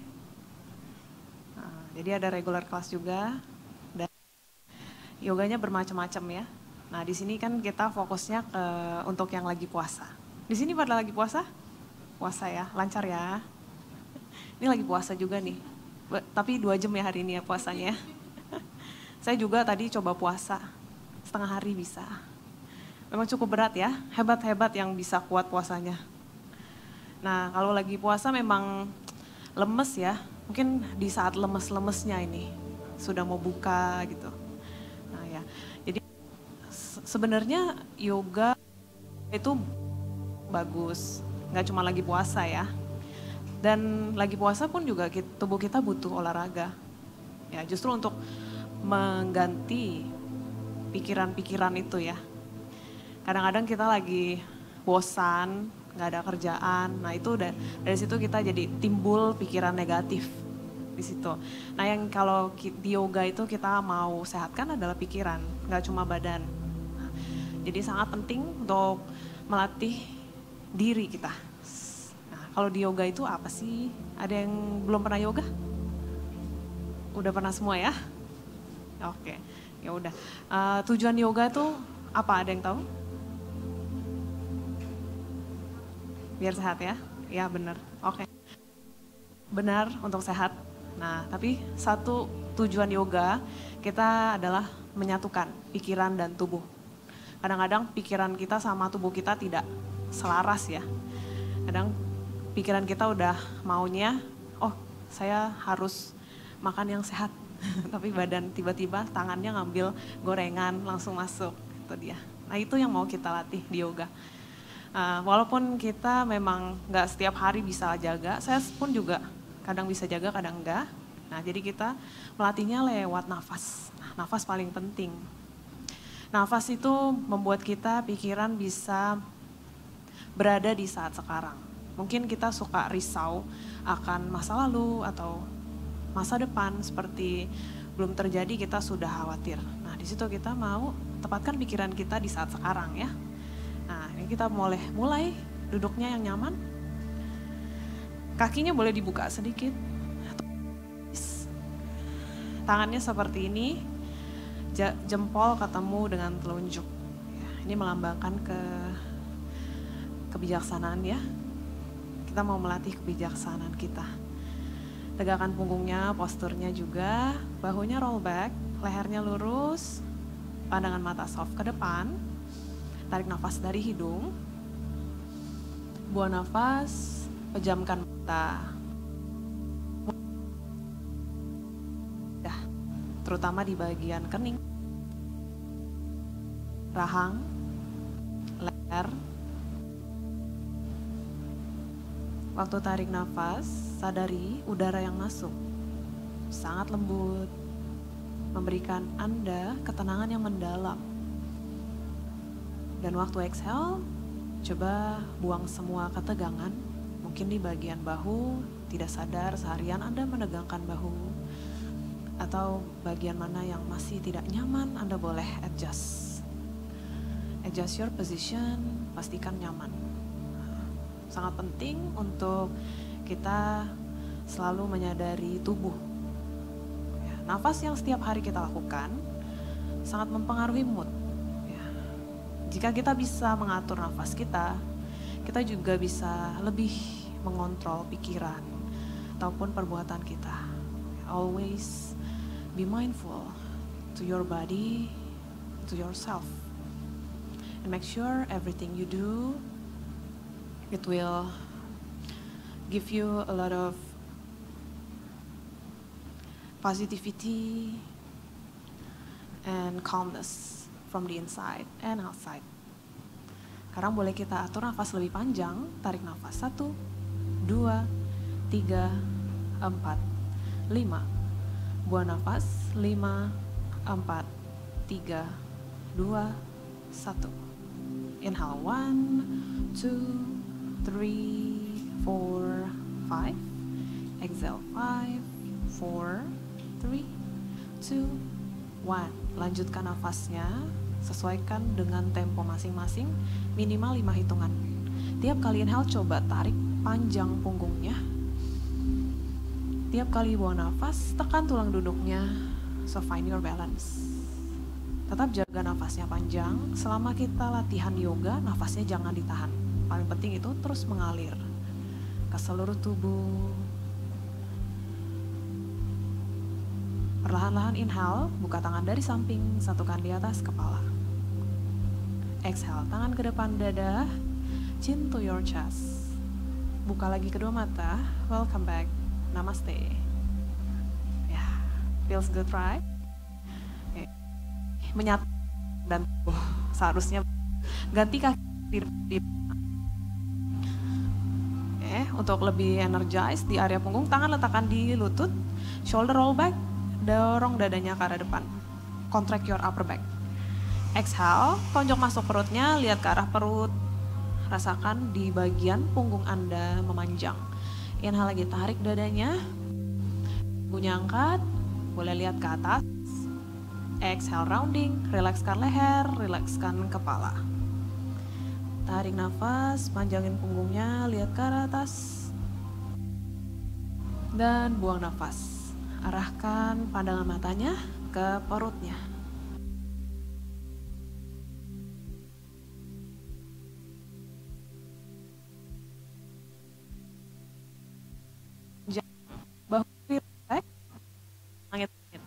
Jadi ada regular kelas juga. Dan yoganya bermacam-macam ya. Nah, di sini kan kita fokusnya untuk yang lagi puasa. Di sini pada lagi puasa? Puasa ya, lancar ya. Ini lagi puasa juga nih. Tapi 2 jam ya hari ini ya puasanya. Saya juga tadi coba puasa. Setengah hari bisa. Memang cukup berat ya, hebat-hebat yang bisa kuat puasanya. Nah, kalau lagi puasa memang lemes ya, mungkin di saat lemes-lemesnya ini sudah mau buka gitu. Nah ya, jadi sebenarnya yoga itu bagus, nggak cuma lagi puasa ya. Dan lagi puasa pun juga tubuh kita butuh olahraga. Ya, justru untuk mengganti pikiran-pikiran itu ya. Kadang-kadang kita lagi bosan, nggak ada kerjaan. Nah itu dari situ kita jadi timbul pikiran negatif di situ. Nah yang kalau di yoga itu kita mau sehatkan adalah pikiran, nggak cuma badan. Nah, jadi sangat penting untuk melatih diri kita. Nah kalau di yoga itu apa sih? Ada yang belum pernah yoga? Udah pernah semua ya? Oke, ya udah. Tujuan yoga tuh apa? Ada yang tahu? Biar sehat ya? Ya benar, oke. Benar untuk sehat. Nah tapi satu tujuan yoga kita adalah menyatukan pikiran dan tubuh. Kadang-kadang pikiran kita sama tubuh kita tidak selaras ya. Kadang pikiran kita udah maunya, oh saya harus makan yang sehat. Tapi badan tiba-tiba tangannya ngambil gorengan langsung masuk. Itu dia. Nah itu yang mau kita latih di yoga. Walaupun kita memang nggak setiap hari bisa jaga, saya pun juga kadang bisa jaga, kadang enggak. Nah, jadi kita melatihnya lewat nafas. Nah, nafas paling penting. Nafas itu membuat kita pikiran bisa berada di saat sekarang. Mungkin kita suka risau akan masa lalu atau masa depan seperti belum terjadi kita sudah khawatir. Nah, di situ kita mau tempatkan pikiran kita di saat sekarang ya. Nah, ini kita mulai duduknya yang nyaman. Kakinya boleh dibuka sedikit. Tangannya seperti ini, jempol ketemu dengan telunjuk. Ya, ini melambangkan kebijaksanaan ya. Kita mau melatih kebijaksanaan kita. Tegakkan punggungnya, posturnya juga, bahunya roll back, lehernya lurus, pandangan mata soft ke depan, tarik nafas dari hidung, buang nafas, pejamkan mata. Terutama di bagian kening, rahang, leher. Waktu tarik nafas, sadari udara yang masuk. Sangat lembut, memberikan Anda ketenangan yang mendalam. Dan waktu exhale, coba buang semua ketegangan. Mungkin di bagian bahu, tidak sadar seharian Anda menegangkan bahu. Atau bagian mana yang masih tidak nyaman, Anda boleh adjust. Adjust your position, pastikan nyaman. Sangat penting untuk kita selalu menyadari tubuh. Ya, nafas yang setiap hari kita lakukan sangat mempengaruhi mood. Ya, jika kita bisa mengatur nafas kita juga bisa lebih mengontrol pikiran ataupun perbuatan kita. Always be mindful to your body, to yourself. And make sure everything you do, it will give you a lot of positivity and calmness from the inside and outside. Sekarang boleh kita atur nafas lebih panjang, tarik nafas 1, 2, 3, 4, 5. Buang nafas 5, 4, 3, 2, 1. Inhale 1, 2, 3, 4, 5. Exhale 5, 4, 3, 2, 1. Lanjutkan nafasnya, sesuaikan dengan tempo masing-masing, minimal 5 hitungan. Tiap kali inhale coba tarik panjang punggungnya. Tiap kali buang nafas, tekan tulang duduknya, so find your balance. Tetap jaga nafasnya panjang, selama kita latihan yoga, nafasnya jangan ditahan. Paling penting itu terus mengalir ke seluruh tubuh. Perlahan-lahan inhale, buka tangan dari samping, satukan di atas kepala. Exhale, tangan ke depan dada, chin to your chest. Buka lagi kedua mata, welcome back, namaste. Ya, feels good right? Menyatu dan seharusnya ganti kaki di untuk lebih energize di area punggung, tangan letakkan di lutut, shoulder roll back, dorong dadanya ke arah depan, contract your upper back. Exhale, tonjok masuk perutnya, lihat ke arah perut, rasakan di bagian punggung Anda memanjang. Inhale lagi, tarik dadanya, punggungnya angkat, boleh lihat ke atas. Exhale rounding, rilekskan leher, rilekskan kepala. Tarik nafas, panjangin punggungnya, lihat ke arah atas. Dan buang nafas. Arahkan pandangan matanya ke perutnya. Bahu relax, langit-langit.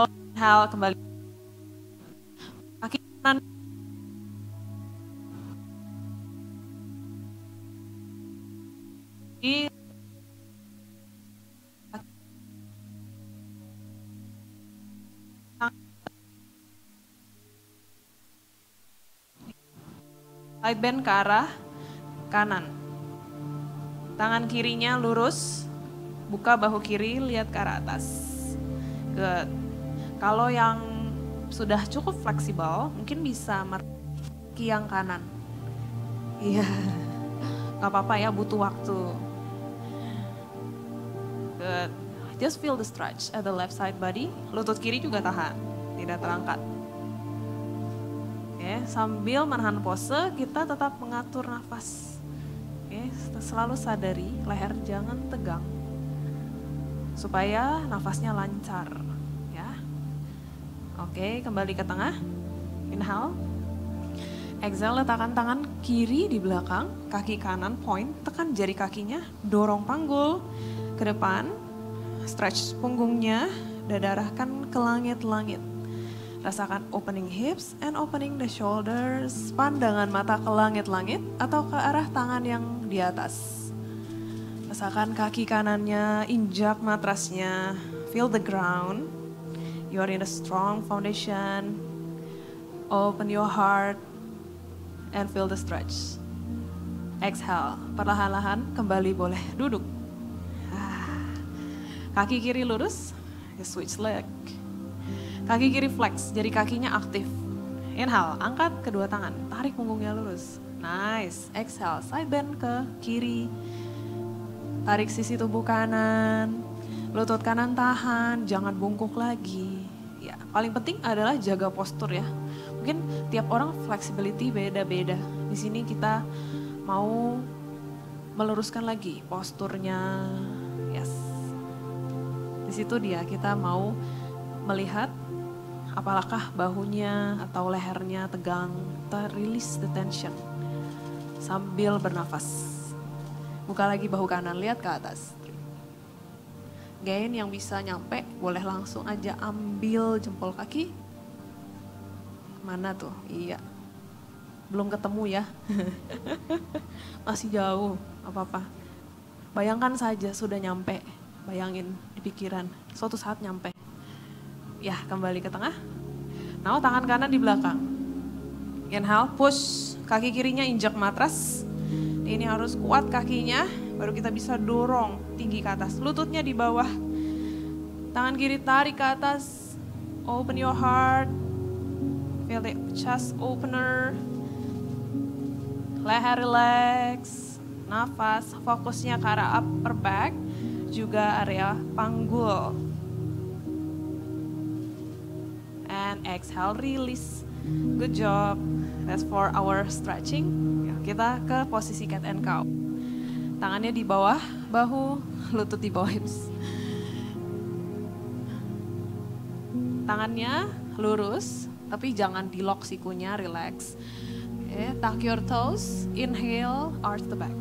Inhale, kembali. Kaki kanan. Side bend ke arah kanan. Tangan kirinya lurus, buka bahu kiri, lihat ke arah atas. Good. Kalau yang sudah cukup fleksibel, mungkin bisa kaki yang kanan. Iya, gak apa-apa ya, butuh waktu. Good. Just feel the stretch at the left side body. Lutut kiri juga tahan, tidak terangkat. Oke, sambil menahan pose, kita tetap mengatur nafas. Oke, selalu sadari leher jangan tegang, supaya nafasnya lancar. Ya. Oke, kembali ke tengah. Inhale. Exhale, letakkan tangan kiri di belakang, kaki kanan point, tekan jari kakinya, dorong panggul ke depan, stretch punggungnya, dada arahkan ke langit-langit. Rasakan opening hips and opening the shoulders, pandangan mata ke langit-langit atau ke arah tangan yang di atas. Rasakan kaki kanannya injak matrasnya, feel the ground. You are in a strong foundation. Open your heart and feel the stretch. Exhale, perlahan-lahan kembali boleh duduk. Kaki kiri lurus, switch leg. Kaki kiri flex, jari kakinya aktif. Inhale, angkat kedua tangan, tarik punggungnya lurus. Nice. Exhale, side bend ke kiri. Tarik sisi tubuh kanan. Lutut kanan tahan, jangan bungkuk lagi. Ya, paling penting adalah jaga postur ya. Mungkin tiap orang flexibility beda-beda. Di sini kita mau meluruskan lagi posturnya. Yes. Di situ dia kita mau melihat apakah bahunya atau lehernya tegang, kita release the tension sambil bernafas. Buka lagi bahu kanan, lihat ke atas. Gain yang bisa nyampe, boleh langsung aja ambil jempol kaki. Mana tuh? Iya. Belum ketemu ya. Masih jauh, apa-apa. Bayangkan saja sudah nyampe. Bayangin di pikiran, suatu saat nyampe. Ya, kembali ke tengah. Now tangan kanan di belakang. Inhale, push. Kaki kirinya injak matras. Ini harus kuat kakinya, baru kita bisa dorong tinggi ke atas. Lututnya di bawah. Tangan kiri tarik ke atas. Open your heart. Feel the chest opener. Leher relax. Nafas, fokusnya ke arah upper back. Juga area panggul. And exhale, release. Good job. That's for our stretching. Kita ke posisi cat and cow. Tangannya di bawah bahu, lutut di bawah hips. Tangannya lurus, tapi jangan di lock sikunya, relax. Okay, tuck your toes, inhale, arch the back.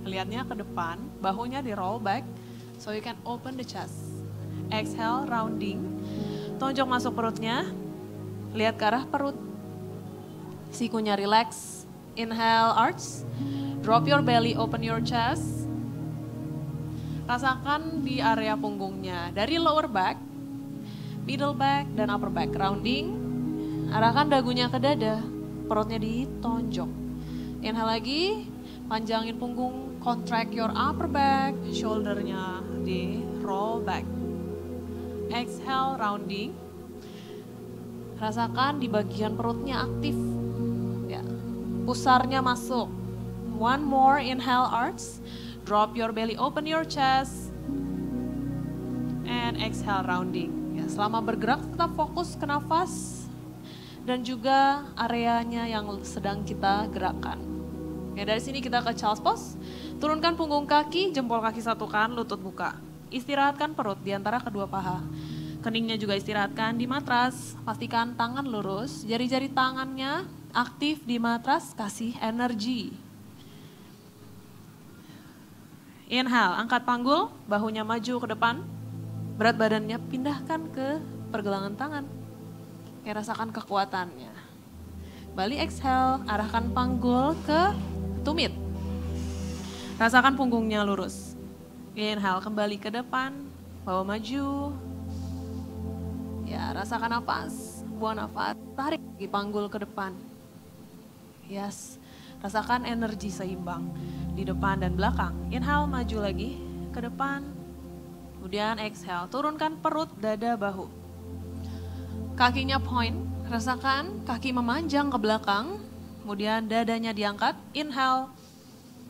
Lihatnya ke depan, bahunya di roll back, so you can open the chest. Exhale, rounding. Tonjok masuk perutnya, lihat ke arah perut. Sikunya relax. Inhale, arch. Drop your belly, open your chest. Rasakan di area punggungnya. Dari lower back, middle back, dan upper back. Rounding. Arahkan dagunya ke dada. Perutnya ditonjok. Inhale lagi. Panjangin punggung. Contract your upper back. Shouldernya di roll back. Exhale, rounding. Rasakan di bagian perutnya aktif. Ya. Pusarnya masuk. One more, inhale, arch. Drop your belly, open your chest. And exhale, rounding. Ya, selama bergerak tetap fokus ke nafas. Dan juga areanya yang sedang kita gerakkan. Ya, dari sini kita ke child's pose. Turunkan punggung kaki, jempol kaki satukan, lutut buka. Istirahatkan perut di antara kedua paha. Keningnya juga istirahatkan di matras. Pastikan tangan lurus, jari-jari tangannya aktif di matras, kasih energi. Inhale, angkat panggul, bahunya maju ke depan. Berat badannya pindahkan ke pergelangan tangan. Oke, rasakan kekuatannya. Kembali exhale, arahkan panggul ke tumit. Rasakan punggungnya lurus. Inhale, kembali ke depan, bawa maju. Ya, rasakan nafas, buang nafas, tarik lagi panggul ke depan. Yes, rasakan energi seimbang di depan dan belakang. Inhale, maju lagi ke depan. Kemudian exhale, turunkan perut, dada, bahu. Kakinya point, rasakan kaki memanjang ke belakang. Kemudian dadanya diangkat, inhale,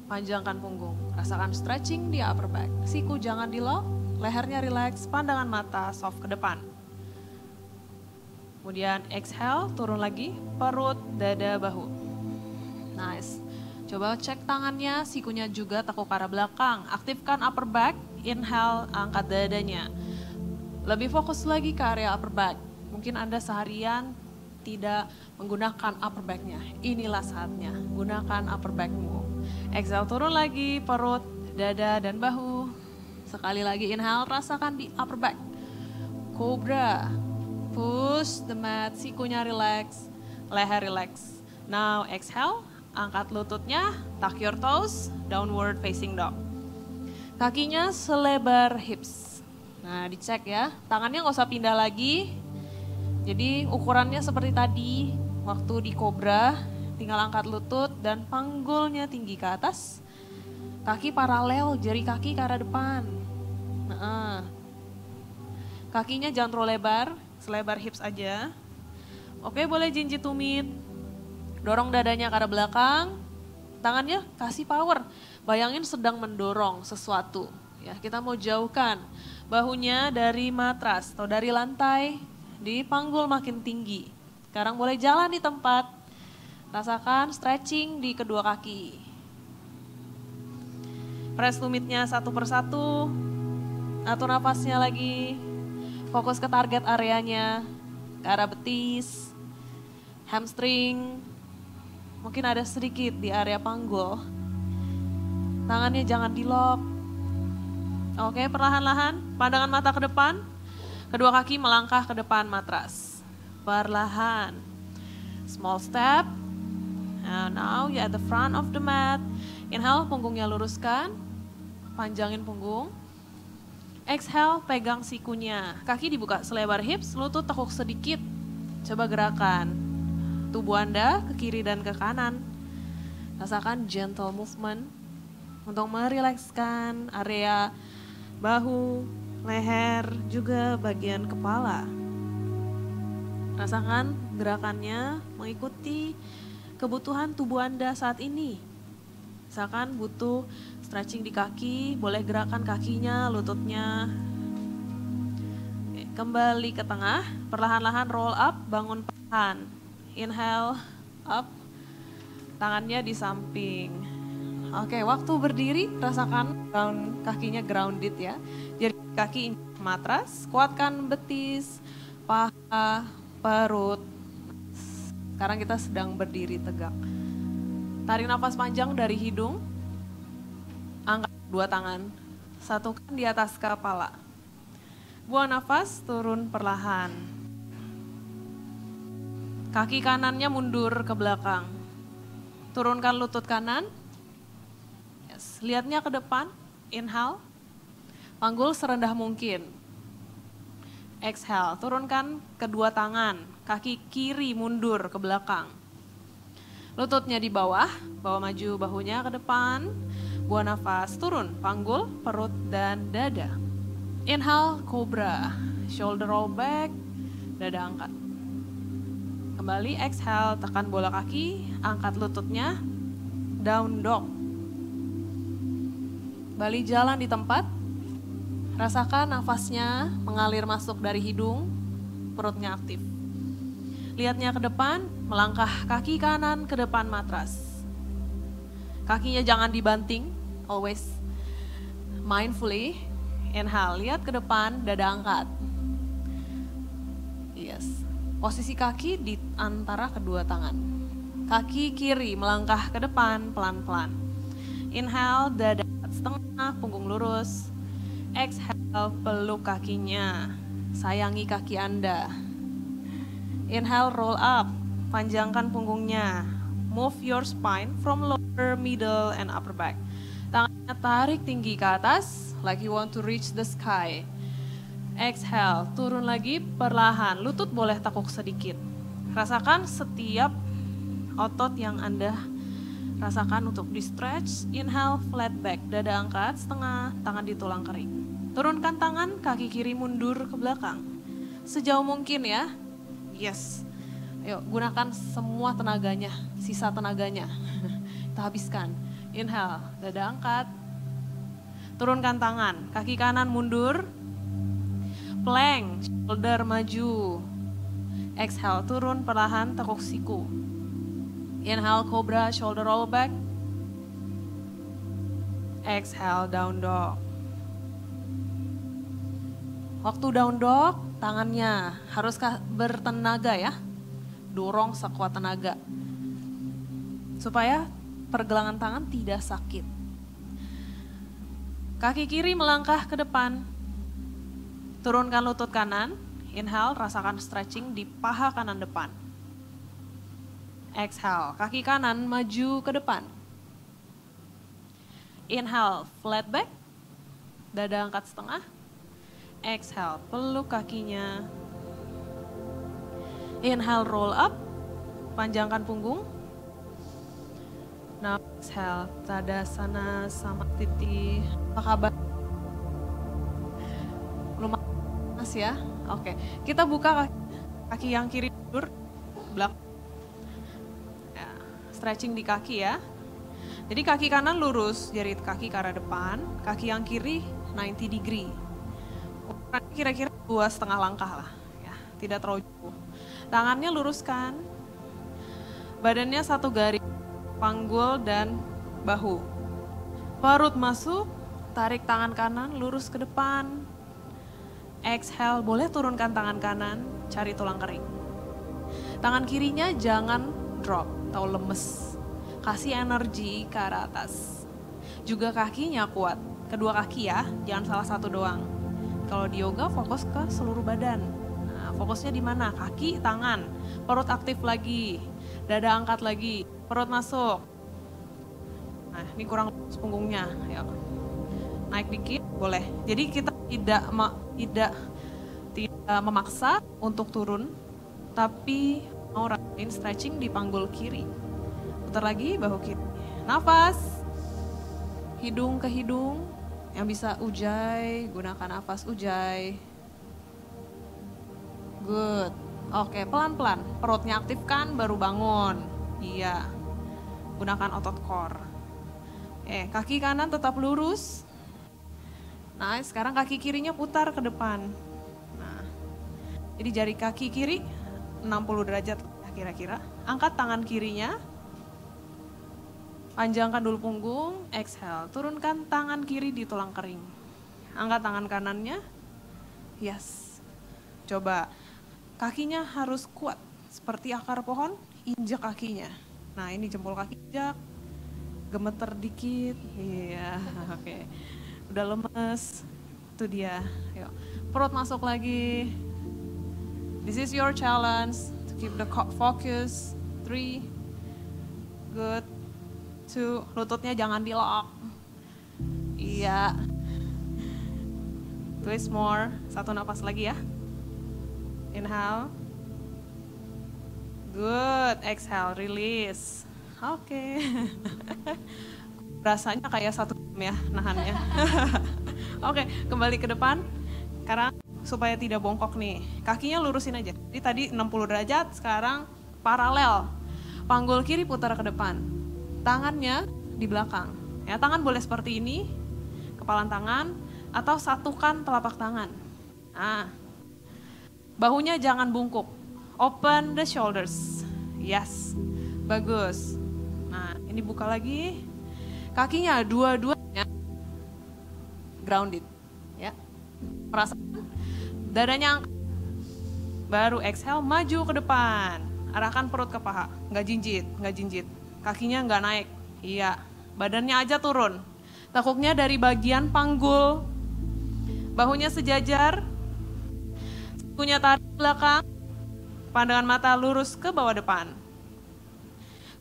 panjangkan punggung. Rasakan stretching di upper back. Siku jangan di lock, lehernya relax, pandangan mata soft ke depan. Kemudian exhale, turun lagi, perut, dada, bahu. Nice. Coba cek tangannya, sikunya juga tekuk ke arah belakang. Aktifkan upper back, inhale, angkat dadanya. Lebih fokus lagi ke area upper back. Mungkin Anda seharian tidak menggunakan upper back-nya. Inilah saatnya, gunakan upper back-mu. Exhale, turun lagi, perut, dada, dan bahu. Sekali lagi inhale, rasakan di upper back. Cobra. Push the mat, sikunya relax, leher relax. Now exhale, angkat lututnya, tuck your toes, downward facing dog. Kakinya selebar hips. Nah, dicek ya, tangannya nggak usah pindah lagi. Jadi ukurannya seperti tadi, waktu di cobra, tinggal angkat lutut dan panggulnya tinggi ke atas. Kaki paralel, jari kaki ke arah depan. Nah, kakinya jangan terlalu lebar, selebar hips aja. Oke, boleh jinjit tumit. Dorong dadanya ke arah belakang. Tangannya kasih power. Bayangin sedang mendorong sesuatu. Ya, kita mau jauhkan bahunya dari matras atau dari lantai, di panggul makin tinggi. Sekarang boleh jalan di tempat. Rasakan stretching di kedua kaki. Press tumitnya satu persatu. Atur nafasnya lagi. Fokus ke target areanya. Ke arah betis, hamstring. Mungkin ada sedikit di area panggul. Tangannya jangan di lock. Oke, perlahan-lahan. Pandangan mata ke depan. Kedua kaki melangkah ke depan matras. Perlahan. Small step. And now you at the front of the mat. Inhale, punggungnya luruskan. Panjangin punggung. Exhale, pegang sikunya. Kaki dibuka selebar hips, lutut tekuk sedikit. Coba gerakan tubuh Anda ke kiri dan ke kanan. Rasakan gentle movement untuk merilekskan area bahu, leher, juga bagian kepala. Rasakan gerakannya mengikuti kebutuhan tubuh Anda saat ini. Misalkan butuh stretching di kaki, boleh gerakan kakinya, lututnya. Oke, kembali ke tengah, perlahan-lahan roll up, bangun perlahan. Inhale, up, tangannya di samping. Oke, waktu berdiri rasakan kakinya grounded ya. Jadi kaki matras, kuatkan betis, paha, perut. Sekarang kita sedang berdiri tegak. Tarik nafas panjang dari hidung. Angkat dua tangan, satukan di atas kepala. Buang nafas, turun perlahan. Kaki kanannya mundur ke belakang. Turunkan lutut kanan. Yes. Lihatnya ke depan, inhale. Panggul serendah mungkin. Exhale, turunkan kedua tangan. Kaki kiri mundur ke belakang. Lututnya di bawah, bawa maju bahunya ke depan. Buang nafas, turun, panggul, perut, dan dada. Inhale, cobra, shoulder roll back, dada angkat. Kembali, exhale, tekan bola kaki, angkat lututnya, down dog. Kembali jalan di tempat, rasakan nafasnya mengalir masuk dari hidung, perutnya aktif. Lihatnya ke depan, melangkah kaki kanan ke depan matras. Kakinya jangan dibanting, always mindfully. Inhale, lihat ke depan, dada angkat. Yes, posisi kaki di antara kedua tangan. Kaki kiri melangkah ke depan pelan-pelan. Inhale, dada angkat setengah, punggung lurus. Exhale, peluk kakinya. sayangi kaki Anda. Inhale, roll up, panjangkan punggungnya. Move your spine from lower, middle, and upper back. Tangannya tarik tinggi ke atas, like you want to reach the sky. Exhale, turun lagi perlahan, lutut boleh tekuk sedikit. Rasakan setiap otot yang Anda rasakan untuk di stretch. Inhale, flat back, dada angkat setengah, tangan di tulang kering. Turunkan tangan, kaki kiri mundur ke belakang. Sejauh mungkin ya. Yes. Ayo, gunakan semua tenaganya, sisa tenaganya. Kita habiskan. Inhale, dada angkat. Turunkan tangan, kaki kanan mundur. Plank, shoulder maju. Exhale, turun perlahan, tekuk siku. Inhale, cobra, shoulder roll back. Exhale, down dog. Waktu down dog, tangannya harus bertenaga ya. Dorong sekuat tenaga. Supaya pergelangan tangan tidak sakit. Kaki kiri melangkah ke depan. Turunkan lutut kanan. Inhale, rasakan stretching di paha kanan depan. Exhale, kaki kanan maju ke depan. Inhale, flat back. Dada angkat setengah. Exhale, peluk kakinya. Inhale, roll up, panjangkan punggung. Now exhale, Tadasana Samatiti. Apa kabar? Lumayan panas ya? Oke, kita buka kaki yang kiri mundur, belakang. Ya, stretching di kaki ya. Jadi kaki kanan lurus, jari kaki ke arah depan, kaki yang kiri 90 degree. Kira-kira 2,5 langkah lah, ya, tidak terlalu jauh. Tangannya luruskan, badannya satu garis, panggul dan bahu. Perut masuk, tarik tangan kanan, lurus ke depan. Exhale, boleh turunkan tangan kanan, cari tulang kering. Tangan kirinya jangan drop atau lemes. Kasih energi ke arah atas. Juga kakinya kuat, kedua kaki ya, jangan salah satu doang. Kalau di yoga fokus ke seluruh badan. Nah, fokusnya di mana? Kaki, tangan, perut aktif lagi, dada angkat lagi, perut masuk. Nah, ini kurang punggungnya. Ya. Naik dikit, boleh. Jadi kita tidak memaksa untuk turun, tapi mau rasain stretching di panggul kiri. Putar lagi bahu kiri. Nafas, hidung ke hidung. Yang bisa ujai, gunakan nafas ujai. Good. Oke, pelan-pelan. Perutnya aktifkan, baru bangun. Iya. Gunakan otot core. Kaki kanan tetap lurus. Nah, sekarang kaki kirinya putar ke depan. Nah, jadi jari kaki kiri 60 derajat kira-kira. Angkat tangan kirinya. Panjangkan dulu punggung, exhale. Turunkan tangan kiri di tulang kering. Angkat tangan kanannya. Yes. Coba. Kakinya harus kuat. Seperti akar pohon, injak kakinya. Nah, ini jempol kaki injak. Gemeter dikit. Iya, oke. Udah lemes. Itu dia. Yuk. Perut masuk lagi. This is your challenge. To keep the focus. 3. Good. 2, lututnya jangan di-lock. Iya. Twist more. 1 napas lagi ya. Inhale. Good. Exhale, release. Oke. Rasanya kayak 1 jam ya nahannya. Oke, kembali ke depan. Sekarang supaya tidak bongkok nih. Kakinya lurusin aja. Jadi tadi 60 derajat, sekarang paralel. Panggul kiri putar ke depan. Tangannya di belakang. Ya, tangan boleh seperti ini, kepalan tangan, atau satukan telapak tangan. Nah, bahunya jangan bungkuk. Open the shoulders. Yes, bagus. Nah, ini buka lagi. Kakinya dua-duanya grounded. Ya, merasakan dadanya angkat. Baru exhale, maju ke depan. Arahkan perut ke paha. Nggak jinjit. Kakinya nggak naik, iya. Badannya aja turun. Tekuknya dari bagian panggul. Bahunya sejajar. Sikunya tarik ke belakang, pandangan mata lurus ke bawah depan.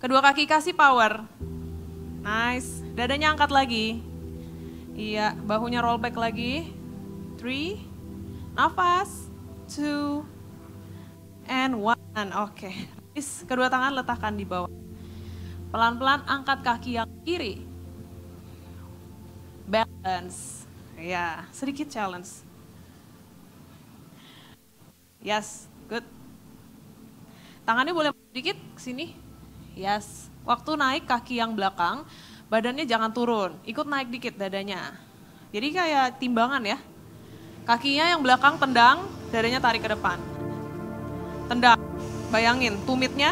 Kedua kaki kasih power. Nice, dadanya angkat lagi. Iya, bahunya roll back lagi. 3, nafas, 2, and 1. Oke, kedua tangan letakkan di bawah. Pelan-pelan angkat kaki yang kiri. Balance. Ya, sedikit challenge. Yes, good. Tangannya boleh sedikit ke sini. Yes. Waktu naik kaki yang belakang, badannya jangan turun. Ikut naik dikit dadanya. Jadi kayak timbangan ya. Kakinya yang belakang tendang, dadanya tarik ke depan. Tendang. Bayangin, tumitnya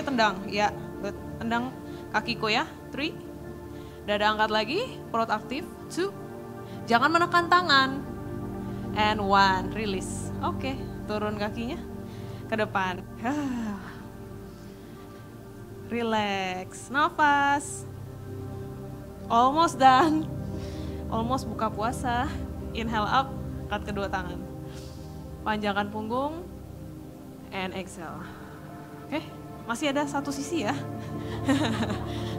tendang. Ya, good. Tendang kakiku ya. 3. Dada angkat lagi, perut aktif. 2. Jangan menekan tangan. And 1, release. Oke, turun kakinya ke depan. Relax, nafas. Almost done. Almost buka puasa. Inhale up, angkat kedua tangan. Panjangkan punggung. And exhale. Oke, masih ada satu sisi ya.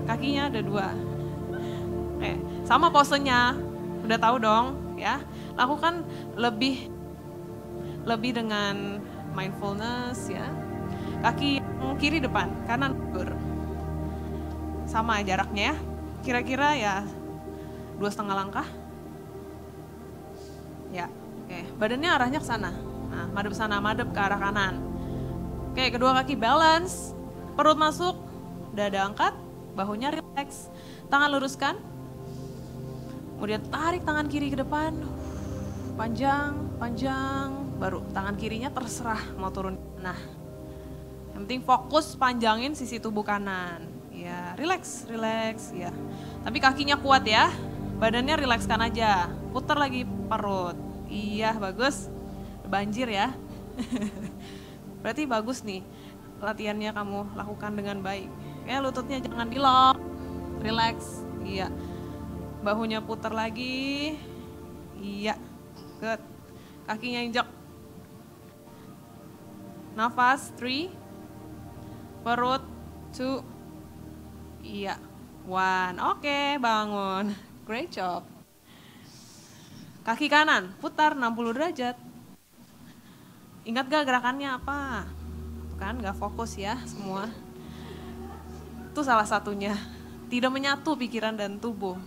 Kakinya ada 2. Oke, sama posenya. Udah tahu dong ya. Lakukan lebih dengan mindfulness ya. Kaki yang kiri depan, kanan mundur. Sama jaraknya ya. Kira-kira ya 2,5 langkah. Ya, oke. Badannya arahnya ke sana. Nah, madep ke arah kanan. Oke, kedua kaki balance. Perut masuk, dada angkat, bahunya relax. Tangan luruskan. Kemudian tarik tangan kiri ke depan. Panjang, baru tangan kirinya terserah mau turun. Nah, yang penting fokus panjangin sisi tubuh kanan. Ya, relax ya. Tapi kakinya kuat ya, badannya relakskan aja. Putar lagi perut. Iya, bagus. Banjir ya. Berarti bagus nih, latihannya kamu lakukan dengan baik. Ya, lututnya jangan di-lock, relax. Iya, bahunya putar lagi. Iya. Good. Kakinya injak. Nafas, 3. Perut, 2. Iya. 1. Oke, bangun. Great job. Kaki kanan, putar 60 derajat. Ingat gak gerakannya apa? Kan gak fokus ya semua. Itu salah satunya. Tidak menyatu pikiran dan tubuh.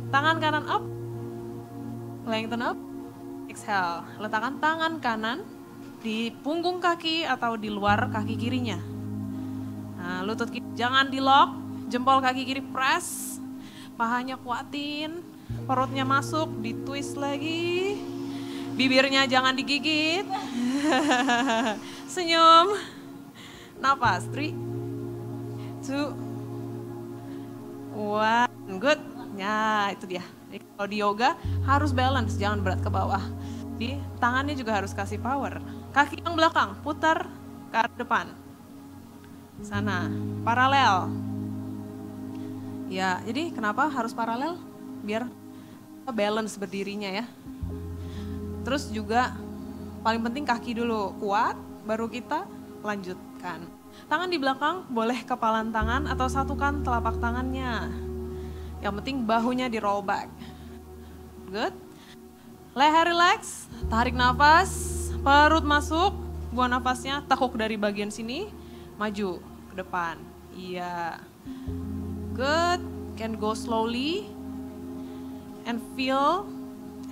Tangan kanan up. Lengthen up. Exhale, letakkan tangan kanan di punggung kaki atau di luar kaki kirinya. Nah, lutut kiri jangan di-lock, jempol kaki kiri press, pahanya kuatin, perutnya masuk, di-twist lagi, bibirnya jangan digigit, senyum, nafas, 3, 2, 1, good. Nah, itu dia. Kalau di yoga harus balance, jangan berat ke bawah. Di tangannya juga harus kasih power. Kaki yang belakang putar ke arah depan. Sana, paralel. Ya, jadi kenapa harus paralel? Biar balance berdirinya ya. Terus juga paling penting kaki dulu kuat, baru kita lanjutkan. Tangan di belakang boleh kepalan tangan atau satukan telapak tangannya. Yang penting bahunya di roll back. Good. Leher relax, tarik nafas, perut masuk, buang nafasnya, tekuk dari bagian sini, maju ke depan. Iya. Good. Can go slowly and feel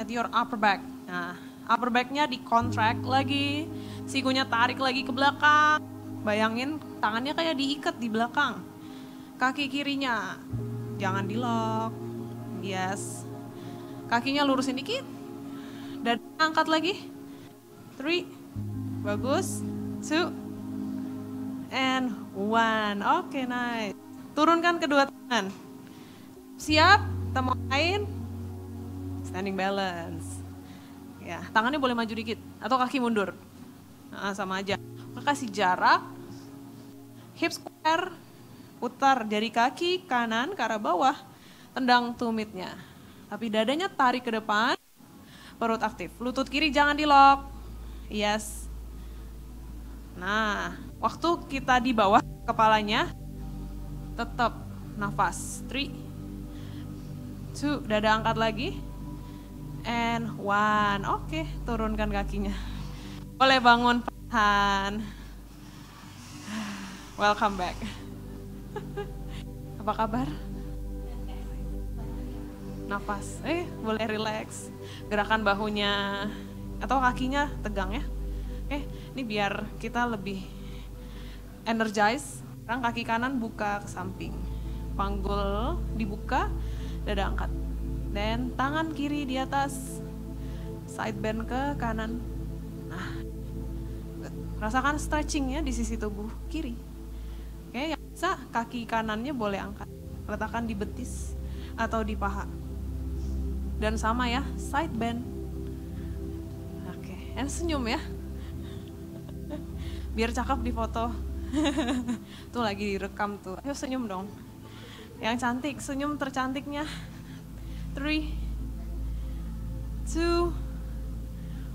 at your upper back. Nah, upper back-nya di-contract lagi, sikunya tarik lagi ke belakang. Bayangin tangannya kayak diikat di belakang. Kaki kirinya jangan di-lock. Yes. Kakinya lurusin dikit. Dan angkat lagi. 3. Bagus. 2. And 1. Oke, nice. Turunkan kedua tangan. Siap? Kita mulai. Standing balance. Ya, tangannya boleh maju dikit atau kaki mundur. Nah, sama aja. Kasih jarak. Hip square. Putar jari kaki kanan ke arah bawah. Tendang tumitnya. Tapi dadanya tarik ke depan. Perut aktif. Lutut kiri jangan di-lock. Yes. Nah, waktu kita di bawah kepalanya, tetap nafas. 3, 2, dada angkat lagi. And 1. Oke, turunkan kakinya. Boleh bangun perlahan. Welcome back. Apa kabar? Nafas. Boleh relax. Gerakan bahunya atau kakinya tegang ya. Ini biar kita lebih energize. Sekarang kaki kanan buka ke samping. Panggul dibuka, dada angkat. Dan tangan kiri di atas. Side bend ke kanan. Nah, rasakan stretching ya di sisi tubuh kiri. Yang bisa kaki kanannya boleh angkat. Letakkan di betis atau di paha. Dan sama ya, side bend. And senyum ya. Biar cakep di foto. Tuh lagi direkam tuh. Ayo senyum dong. Yang cantik, senyum tercantiknya. 3, 2,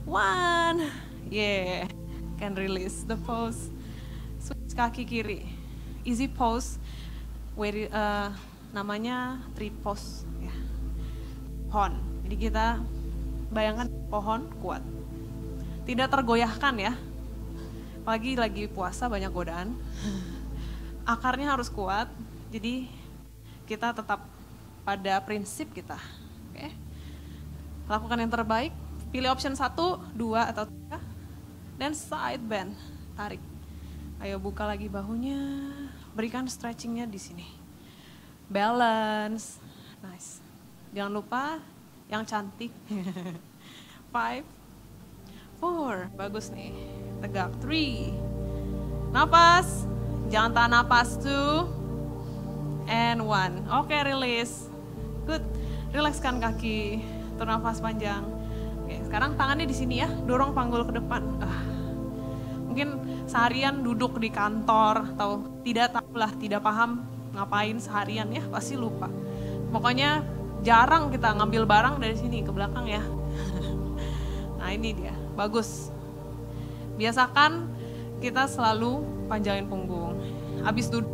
1. Yeah. Can release the pose. Switch kaki kiri. Easy pose. Namanya tree pose ya. Pohon. Jadi kita bayangkan pohon kuat. Tidak tergoyahkan ya. Apalagi lagi puasa banyak godaan. Akarnya harus kuat. Jadi kita tetap pada prinsip kita. Oke. Lakukan yang terbaik. Pilih option 1, 2 atau 3. Dan side bend. Tarik. Ayo buka lagi bahunya. Berikan stretchingnya di sini. Balance. Nice. Jangan lupa yang cantik. 5, 4, bagus nih. Tegak. 3. Nafas. Jangan tahan nafas. 2. And 1. Oke, release. Good. Relaxkan kaki. Turun nafas panjang. Oke, sekarang tangannya di sini ya. Dorong panggul ke depan. Mungkin seharian duduk di kantor atau tidak paham ngapain seharian ya, pasti lupa. Pokoknya jarang kita ngambil barang dari sini ke belakang ya. Nah, ini dia. Bagus. Biasakan kita selalu panjangin punggung. Habis duduk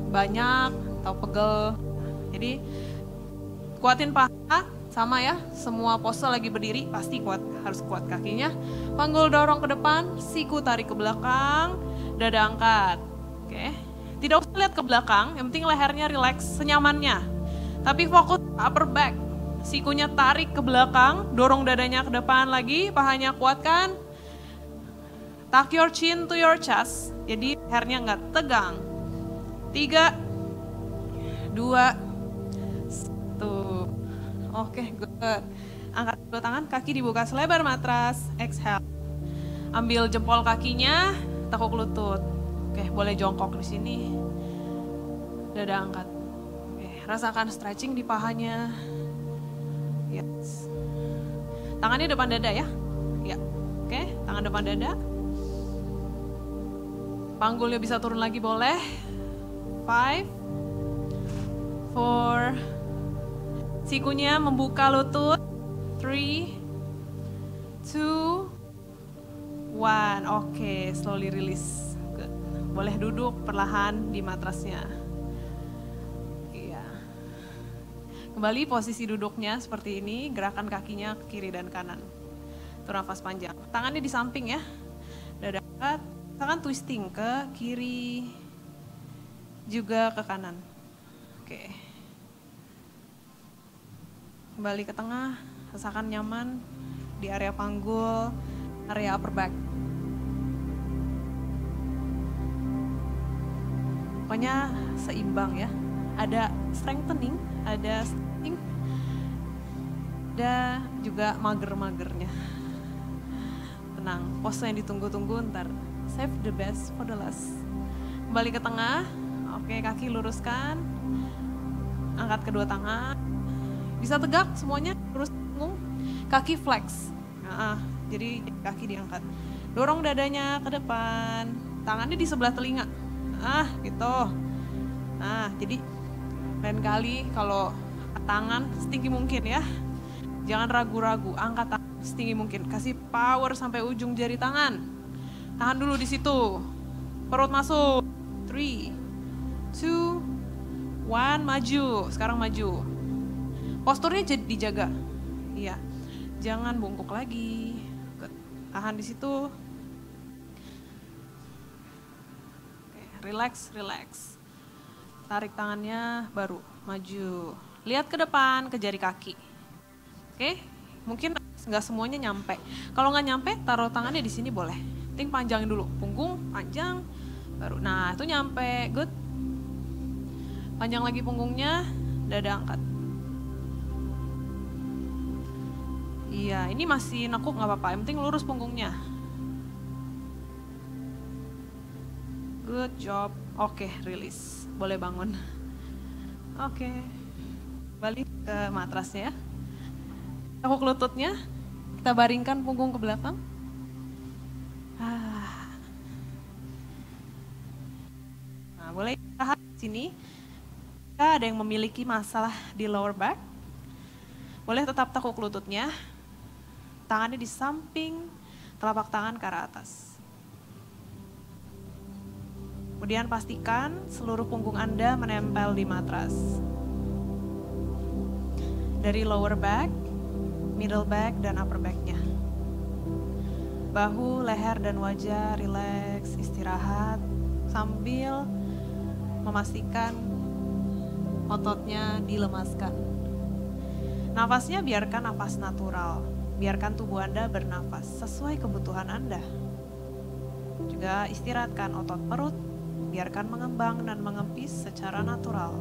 banyak atau pegel. Jadi kuatin paha sama ya. Semua pose lagi berdiri pasti kuat, harus kuat kakinya. Panggul dorong ke depan, siku tarik ke belakang, dada angkat. Oke. Tidak usah lihat ke belakang, yang penting lehernya relax senyamannya. Tapi fokus upper back. Sikunya tarik ke belakang, dorong dadanya ke depan lagi, pahanya kuatkan. Tuck your chin to your chest, jadi lehernya nggak tegang. 3, 2, 1. Oke, good. Angkat kedua tangan, kaki dibuka selebar matras, exhale. Ambil jempol kakinya, tekuk lutut. Oke, boleh jongkok di sini. Dada angkat. Oke, rasakan stretching di pahanya. Yes. Tangannya depan dada ya. Ya. Oke, tangan depan dada. Panggulnya bisa turun lagi boleh. 5, 4. Sikunya membuka lutut. 3, 2, 1. Oke, slowly release. Good. Boleh duduk perlahan di matrasnya. Iya. Kembali posisi duduknya seperti ini, gerakan kakinya ke kiri dan kanan. Turun nafas panjang. Tangannya di samping ya. Dada angkat. Tangan twisting ke kiri juga ke kanan. Oke. Kembali ke tengah, rasakan nyaman di area panggul, area upper back. Pokoknya seimbang ya. Ada strengthening, ada stretching, ada juga mager-magernya. Tenang, pose yang ditunggu-tunggu ntar. Save the best for the last. Kembali ke tengah. Oke, kaki luruskan. Angkat kedua tangan. Bisa tegak semuanya, lurus punggung. Kaki flex. Jadi kaki diangkat. Dorong dadanya ke depan. Tangannya di sebelah telinga. Gitu. Jadi lain kali kalau tangan setinggi mungkin ya. Jangan ragu-ragu, angkat tangan. setinggi mungkin. Kasih power sampai ujung jari tangan. Tahan dulu di situ. Perut masuk. 3, 2, 1, maju. Sekarang maju. Posturnya dijaga. Iya. Jangan bungkuk lagi. Good. Tahan di situ. Oke, relax, relax. Tarik tangannya, baru maju. Lihat ke depan, ke jari kaki. Oke, mungkin nggak semuanya nyampe. Kalau nggak nyampe, taruh tangannya di sini boleh. Ting panjangin dulu, punggung panjang, baru. Nah, itu nyampe, good. Panjang lagi punggungnya, dada angkat. Iya, ini masih nekuk nggak apa-apa. Yang penting lurus punggungnya. Good job. Oke, release. Boleh bangun. Oke. Balik ke matrasnya ya. Tekuk lututnya. Kita baringkan punggung ke belakang. Nah, boleh istirahat di sini. Jika ada yang memiliki masalah di lower back, boleh tetap tekuk lututnya. Tangannya di samping, telapak tangan ke arah atas. Kemudian pastikan seluruh punggung Anda menempel di matras. Dari lower back, middle back, dan upper back-nya. Bahu, leher, dan wajah rileks, istirahat, sambil memastikan ototnya dilemaskan. Nafasnya biarkan nafas natural, biarkan tubuh Anda bernafas sesuai kebutuhan Anda. Juga istirahatkan otot perut, biarkan mengembang dan mengempis secara natural.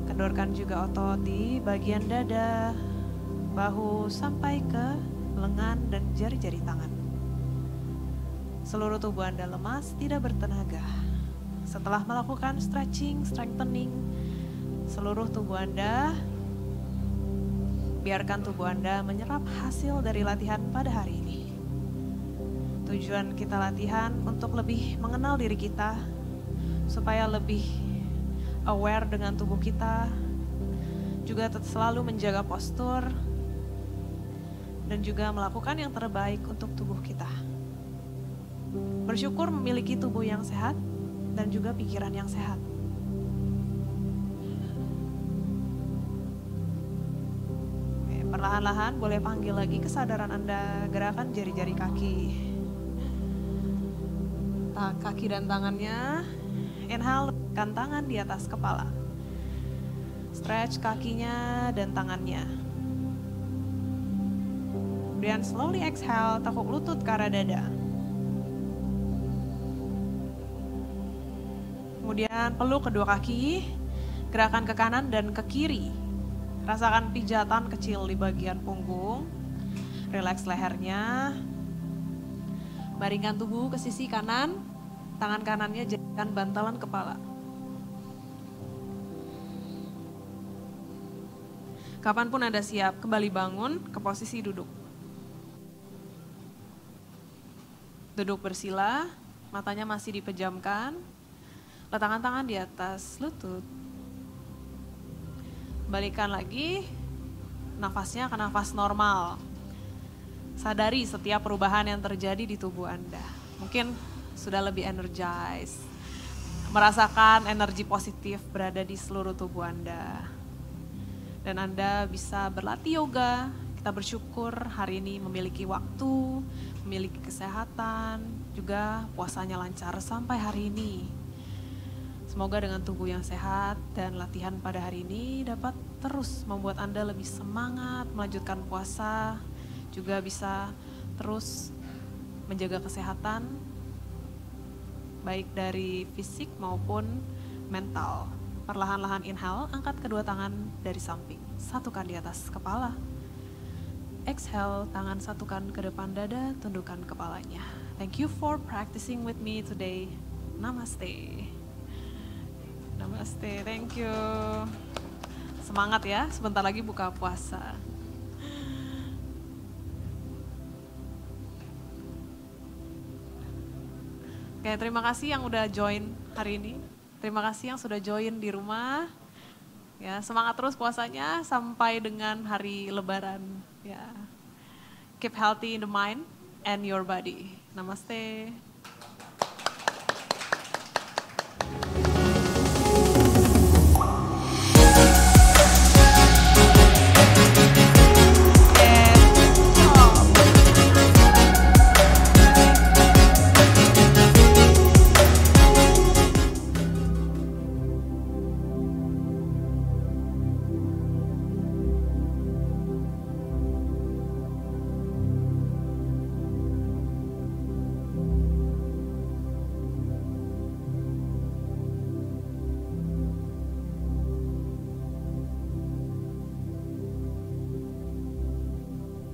Kendorkan juga otot di bagian dada, bahu sampai ke lengan dan jari-jari tangan. Seluruh tubuh Anda lemas, tidak bertenaga. Setelah melakukan stretching, strengthening, seluruh tubuh Anda, biarkan tubuh Anda menyerap hasil dari latihan pada hari ini. Tujuan kita latihan untuk lebih mengenal diri kita, supaya lebih aware dengan tubuh kita, juga selalu menjaga postur, dan juga melakukan yang terbaik untuk tubuh kita. Bersyukur memiliki tubuh yang sehat, dan juga pikiran yang sehat. Perlahan-lahan boleh panggil lagi kesadaran Anda, gerakan jari-jari kaki. Kaki dan tangannya, inhale, letakkan tangan di atas kepala. Stretch kakinya dan tangannya. Kemudian slowly exhale, tekuk lutut ke arah dada. Kemudian peluk kedua kaki, gerakan ke kanan dan ke kiri. Rasakan pijatan kecil di bagian punggung. Relax lehernya. Baringkan tubuh ke sisi kanan, tangan kanannya jadikan bantalan kepala. Kapanpun Anda siap, kembali bangun ke posisi duduk. Duduk bersila, matanya masih dipejamkan, letakkan tangan di atas lutut. Balikan lagi, nafasnya ke nafas normal. Sadari setiap perubahan yang terjadi di tubuh Anda. Mungkin sudah lebih energized, merasakan energi positif berada di seluruh tubuh Anda. Dan Anda bisa berlatih yoga. Kita bersyukur hari ini memiliki waktu, memiliki kesehatan, juga puasanya lancar sampai hari ini. Semoga dengan tubuh yang sehat dan latihan pada hari ini dapat terus membuat Anda lebih semangat melanjutkan puasa, juga bisa terus menjaga kesehatan, baik dari fisik maupun mental. Perlahan-lahan inhale, angkat kedua tangan dari samping, satukan di atas kepala. Exhale, tangan satukan ke depan dada, tundukkan kepalanya. Thank you for practicing with me today. Namaste. Namaste, thank you. Semangat ya, sebentar lagi buka puasa. Oke, terima kasih yang udah join hari ini. Terima kasih yang sudah join di rumah. Ya, semangat terus puasanya sampai dengan hari Lebaran. Ya. keep healthy in the mind and your body. Namaste.